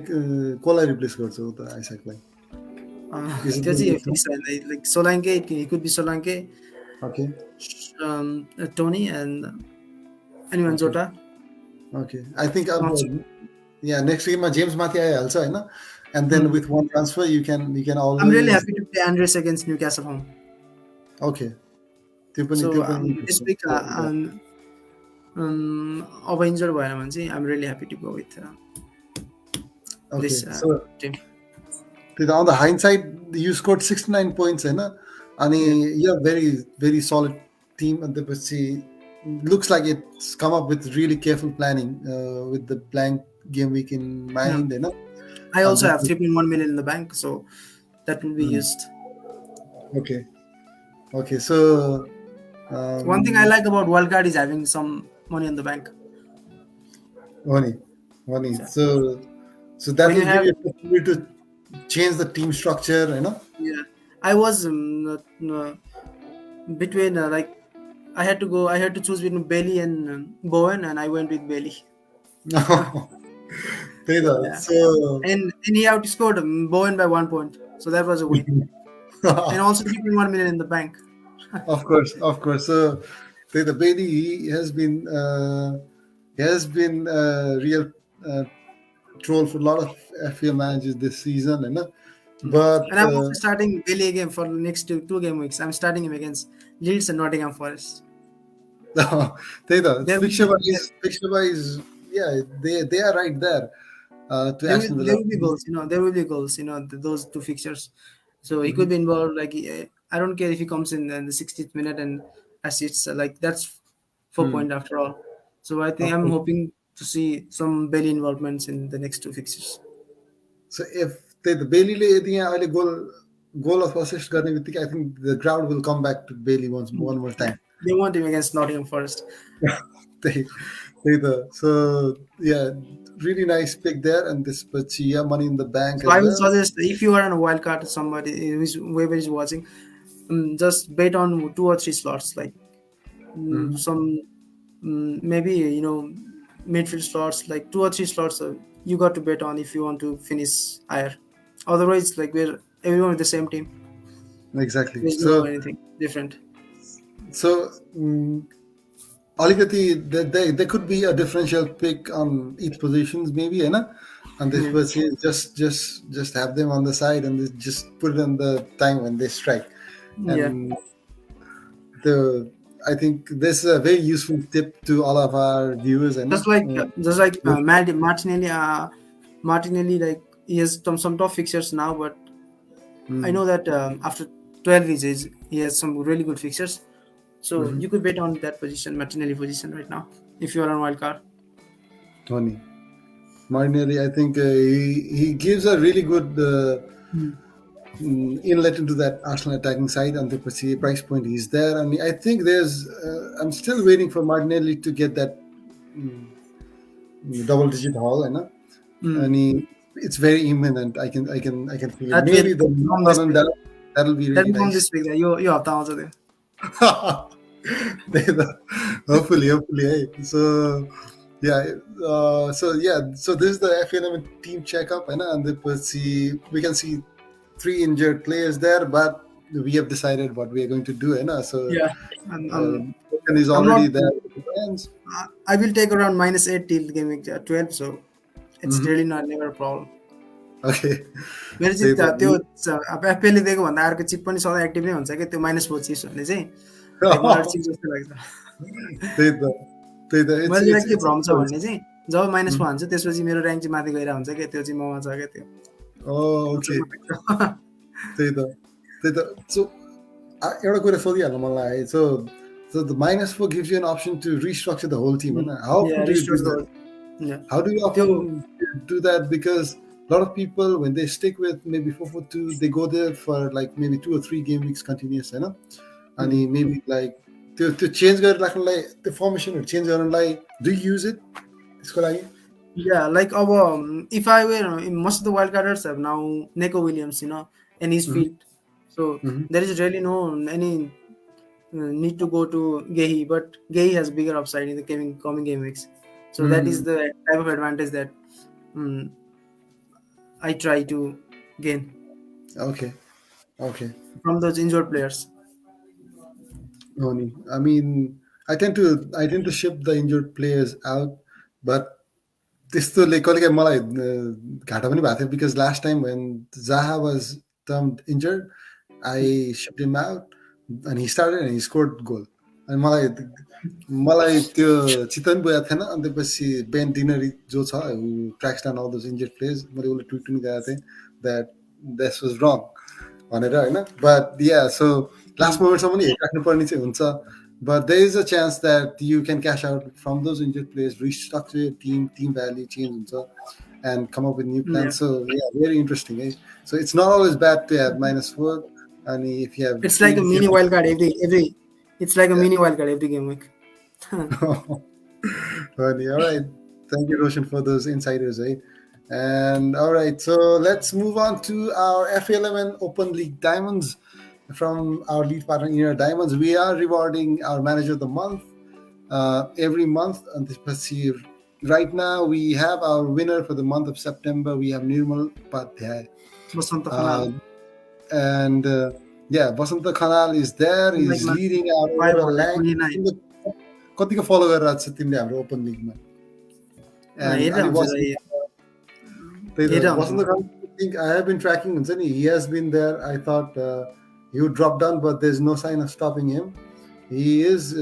कसलाई replace गर्छौ त आइसाकलाई? Is it
त्यो चाहिँ
going to-
fix छैन. Like Solanke, he could be Solanke.
Okay.
Tony and anyone
Okay.
Jota.
Okay. I think
Not
yeah, next game James Mathi also, you know, and then
sure.
with one transfer you can
I'm really
always
happy to play Andres against Newcastle home.
okay.
So
त्यो पनि
this
interesting.
week,
Yeah.
अब injured भएन भने चाहिँ I'm really happy to go with
Okay.
this
So
team.
on the hindsight, you scored 69 points, है ना?
Yeah,
अनि you have very solid team and the looks like it's come up with really careful planning with the blank game week in
yeah.
mind, है ना?
I
And
also
the
have 3.1 million in the bank, so that will be
Hmm.
used.
Okay. Okay. So
One thing I
um,
like about wildcard is having some money in the bank.
money, money.
So
So that
when you
will give
have,
you a opportunity to change the team structure, you know?
yeah, I was between like I had to choose between Bailey and Bowen, and I went with Bailey.
त्यही
So
त.
yeah,
So
and he outscored Bowen by 1 point, so that was a win. And also 3.1 million in the bank.
of course, of course. So the Bailey he has been a real uh, troll for a lot of FPL managers this season, you know. But
And I'm also starting Bailey again for the next two game weeks. I'm starting him against Leeds and Nottingham Forest. There will be
fixture wise, yeah, they are right there to Aston
there
Villa.
will be goals. There will be goals. Those two fixtures. So he could
Mhm.
be involved. Like I don't care if he comes in the 60th minute and assists. Like that's 4 point after all. So I think
Of
I'm
course.
hoping to see some Bailey involvements in the next two fixtures.
So if the Bailey यदि यहाँ अहिले goal of assist गर्ने बित्तिकै I think the crowd will come back to Bailey one more
Yeah,
time.
they want him against Nottingham Forest.
त्यही त्यही त. So yeah, really nice pick there, and this Pachia money in the bank
So
as
I will
well.
suggest if you are on a wild card, somebody who's whoever is watching, just bet on 2 or 3 slots, like
Mhm.
some maybe midfield slots, like 2 or 3 slots. You got to bet on if you want to finish higher. Otherwise, like we're everyone with the same team.
Exactly.
There's no anything different.
So अलिकति there could be a differential pick on each positions maybe, you know, and this
Yeah,
person just have them on the side and just put it on the time when they strike.
yeah.
And the I think this is a very useful tip to all of our viewers, you know.
Just like Martinelli. Martinelli, like he has some tough fixtures now, but I
Mm,
know that after 12 visits, he has some really good fixtures. So
mhm.
you could bet on that position, Martinelli position right now, if you are on wildcard.
Tony Martinelli, I think he gives a really good inlet into that Arsenal attacking side, and the price point is there. And I think there's I'm still waiting for Martinelli to get that double digit haul, you know.
Mm.
And it's very imminent. I can feel it.
That will
Maybe the
come this
London
week.
that'll be
That
really
will come
nice.
this week. You have to answer there.
Hopefully, hey. So yeah, so this is the FLM team checkup, and we can see 3 injured players there, but we have decided what we are going to do, so
Yeah, I'm, I'm,
Broken is
I'm not.
already there with the plans.
I will take around -8 till game week 12, so it's
Mhm.
really not never a problem.
Okay.
मेरो
त्यही
चाहिँ त्यो
त
अब एफपिएलले दिएको भन्दा अर्को chip पनि सधैँ एक्टिभ नै हुन्छ क्या त्यो -4 चिप्स भन्ने चाहिँ लाइक मलाई चिप जस्तो लाग्छ।
त्यही त त्यही त
मैले चाहिँ के
it's
भ्रम छ भन्ने चाहिँ जब -4
Mhm.
हान्छ त्यसपछि मेरो ऱ्याङ्क चाहिँ माथि गएर हुन्छ क्या त्यो चाहिँ ममा छ क्या त्यो
Oh, okay.
मजाको
त्यही त त्यही त So एउटा कुरा सोधिहाल्नु मन लाग्यो है. So the -4 gives you an option to restructure the whole team, how
या
often do you do
restore
that?
या
How do you
त्यो
often do that? Because a lot of people, when they stick with maybe 4-4-2, they go there for like maybe 2 or 3 game weeks continuous, and maybe like to change राख्नलाई त्यो फर्मेसनहरू change गर्नलाई do you use it त्यसको लागि?
Yeah, like our if I were most of the wildcarders have now Neko Williams, and his
Mhm,
feet. So
mhm,
there is really no any need to go to Gehi, but Gehi has bigger upside in the coming game weeks. So that is
mhm.
the type of advantage that um, I try to gain
Okay, okay.
from those injured players.
Dhoni. I mean, I tend to ship the injured players out, but त्यस्तो like कहिलेकाहीँ मलाई घाटा पनि भएको थियो because last time when Zaha was termed injured I shift him out अनि he started and he scored goal अनि मलाई त्यो चित्त पनि बुझाएको थिएन अनि त्यसपछि बेन डिनरी जो छ tracks down all those injured players मैले उसले ट्विट पनि गएको थिएँ द्याट द्याट वाज रङ भनेर होइन बट या सो लास्ट मोमेन्टसम्म पनि हेरिराख्नुपर्ने चाहिँ हुन्छ but there is a chance that you can cash out from those injured players, restructure your team value change and come up with new plans. So yeah, very interesting. Eh? So it's not always bad to have -4, and if you have,
It's like a mini wildcard every. It's like a mini wildcard every game week.
Funny. All right, thank you, Roshan, for those insiders. Eh? And all right, so let's move on to our FPLMN Open League Diamonds. From our lead partner Inira Diamonds, we are rewarding our manager of the month every month. And right now, we have our winner for the month of September. We have Nirmal Padhyay. And Basanta Khanal is there. He's leading our overall rank. कतिको फलो गरेर छ तिमीले हाम्रो open लिगमा Basanta Khanal, I think I have been tracking हुन्छ नि he has been there. I thought he would drop down, but there's no sign of stopping him. He's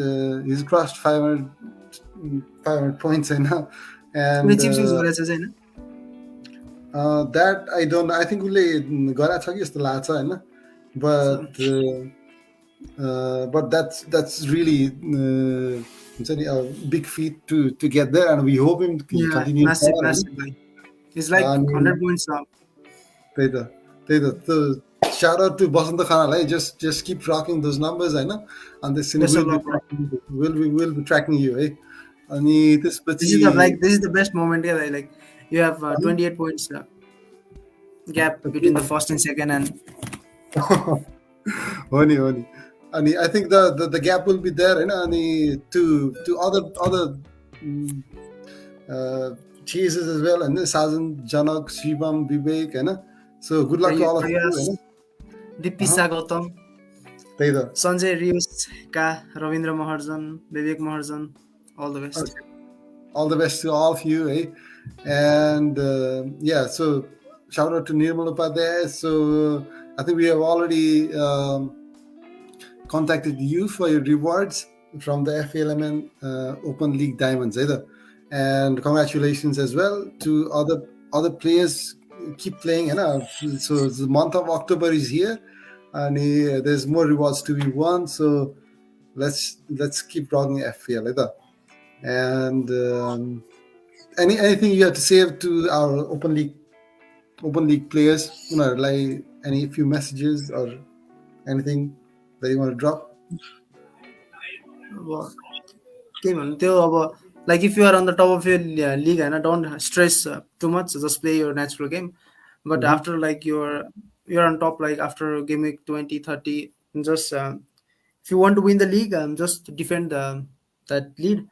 crossed 500 points right now, and that I don't. I think उसले गरेको छ कि जस्तो लाग्छ होइन, but that's really हुन्छ नि a big feat to get there, and we hope him to continue.
Massive. He's like 100 points now.
त्यही त shout out to Basanta Khanal. Just keep rocking those numbers, I know. And this we'll be tracking you, eh?
This is the best moment here. Like you have 28 points gap between the first and second, and
only. And I think the gap will be there, you know, and to other chases as well, and Sajan, Janak, Shibam, Vivek, you know. So good luck to all of you.
Dipisa Gautam, Sanjay Rios, Ravindra Maharjan, Vivek Maharjan, all the best.
Okay. All the best to all of you, eh? And so shout out to Nirmal Upadhyay. So I think we have already contacted you for your rewards from the FPLMN Open League Diamonds, either. And congratulations as well to other players. Keep playing, you know. So the month of October is here, and there's more rewards to be won. So let's keep rocking FPL, either. And anything you have to say to our open league players, you know, like any few messages or anything that you want to drop?
Like if you are on the top of your league and don't stress too much, just play your natural game. But after like you're on top, like after game week 20, 30, just if you want to win the league, just defend that lead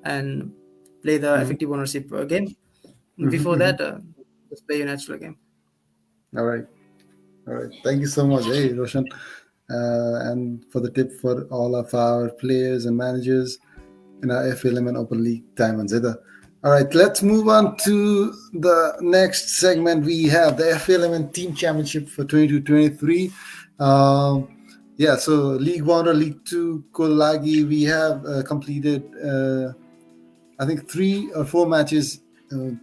and play the effective ownership game. Before that, just play your natural game.
All right. Thank you so much, hey Roshan, and for the tip for all of our players and managers in our FPLMN Open League Diamonds, either. All right, let's move on to the next segment. We have the FPLMN Team Championship for 22-23. So League 1 or League 2 Kolagi, we have completed I think 3 or 4 matches. And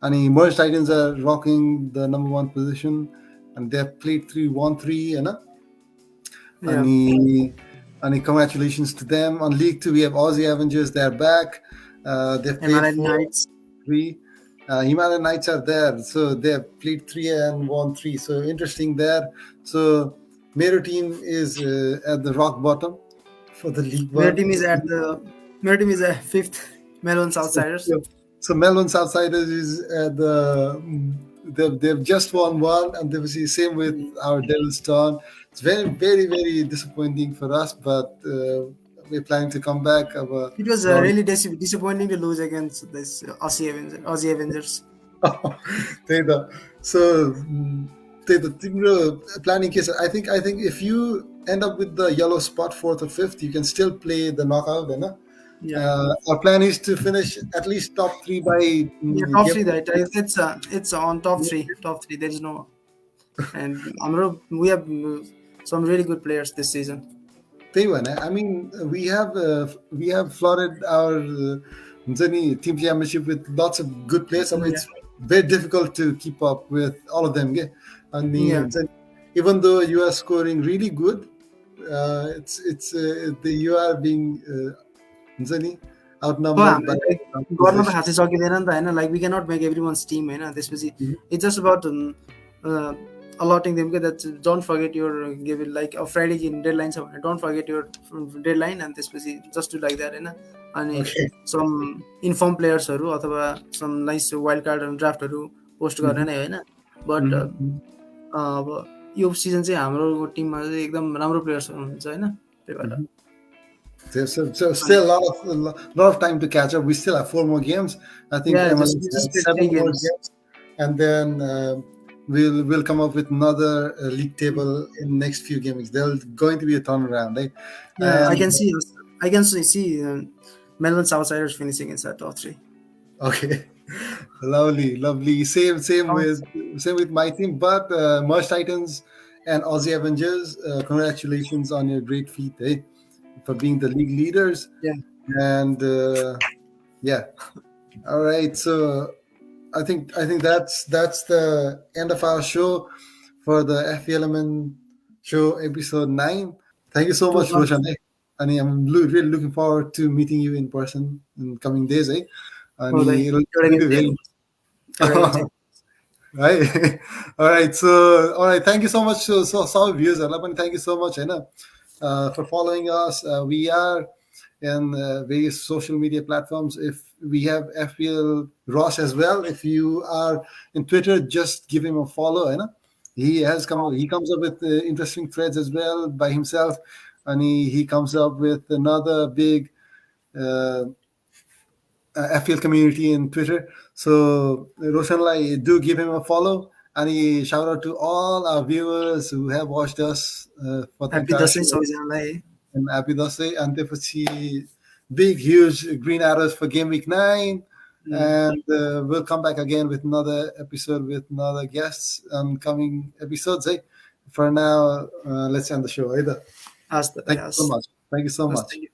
Merged Titans are rocking the number 1 position, and they have played 3-1-3, and congratulations to them. On League 2, we have Aussie Avengers. They're back. They've played 4-3. Himalayan Knights are there. So they've played 3-1-3. So interesting there. So Mero team is at the rock bottom for the League 1.
Mero team is a 5th. Melbourne Southsiders.
So Melbourne Southsiders is at the... They've just won 1, and they will see same with our Devil's Dawn. It's very, very, very disappointing for us, but we're planning to come back.
It was really disappointing to lose against this Aussie Avengers.
So the planning case. I think if you end up with the yellow spot, fourth or fifth, you can still play the knockout. You know?
Yeah.
Our plan is to finish at least top three by
Yeah, top
game.
three, right? It's on top three. Top three. There's no, and we have some really good players this season.
त्यही भएन I mean we have flooded our team championship with lots of good players. So
Yeah.
it's very difficult to keep up with all of them.
Yeah.
And even though you are scoring really good, you are being
So
outnumbered by
हामीले गर्न त
possession.
खासै सकिँदैन नि त होइन, like we can not make everyone's team होइन, त्यसपछि
Mhm.
It's just about alerting them के that don't forget your give like Friday deadline छ भने don't forget your deadline, अनि त्यसपछि जस्ट डु लाइक द्याट होइन. अनि
Okay.
सम inform प्लेयर्सहरू अथवा सम नाइस वाइल्ड कार्ड ड्राफ्टहरू पोस्ट गरेर नै होइन. बट अब यो सिजन चाहिँ हाम्रो टिममा चाहिँ एकदम राम्रो प्लेयर्सहरू हुनुहुन्छ होइन, त्यही भएर.
So still lot of time to catch up. We still have 4 more games. I think
Yeah,
MLS
just
has
played
7
3
more
games.
games, and then we'll come up with another league table in next few games. There's going to be a turnaround, right?
Yeah, I
And
can see Melbourne Southsiders finishing inside top three.
okay, lovely. Same with my team. But Merge Titans and Aussie Avengers, congratulations on your great feat, for being the league leaders.
Yeah.
And yeah. All right. So I think that's the end of our show for the FPLMN show episode 9. Thank you so
It was
much,
wonderful.
Roshan. And I'm really looking forward to meeting you in person in coming days. And
Right.
it'll
You're
be very right. All right. So all right. Thank you so much. So viewers, thank you so much, for following us. We are in various social media platforms. If we have FPL Ross as well, if you are in Twitter, just give him a follow. He comes up with interesting threads as well by himself, and he comes up with another big FPL community in Twitter. So Roshan, do give him a follow. And shout out to all our viewers who have watched us for the
Happy
entire
Dasai
show.
सबैजनालाई.
And happy Dasai. And त्यसपछि big, huge green arrows for Game Week 9. And we'll come back again with another episode with another guests on coming episodes. For now, let's end the show.
Hasta,
Thank you so much. Thank you so much.
Thank you.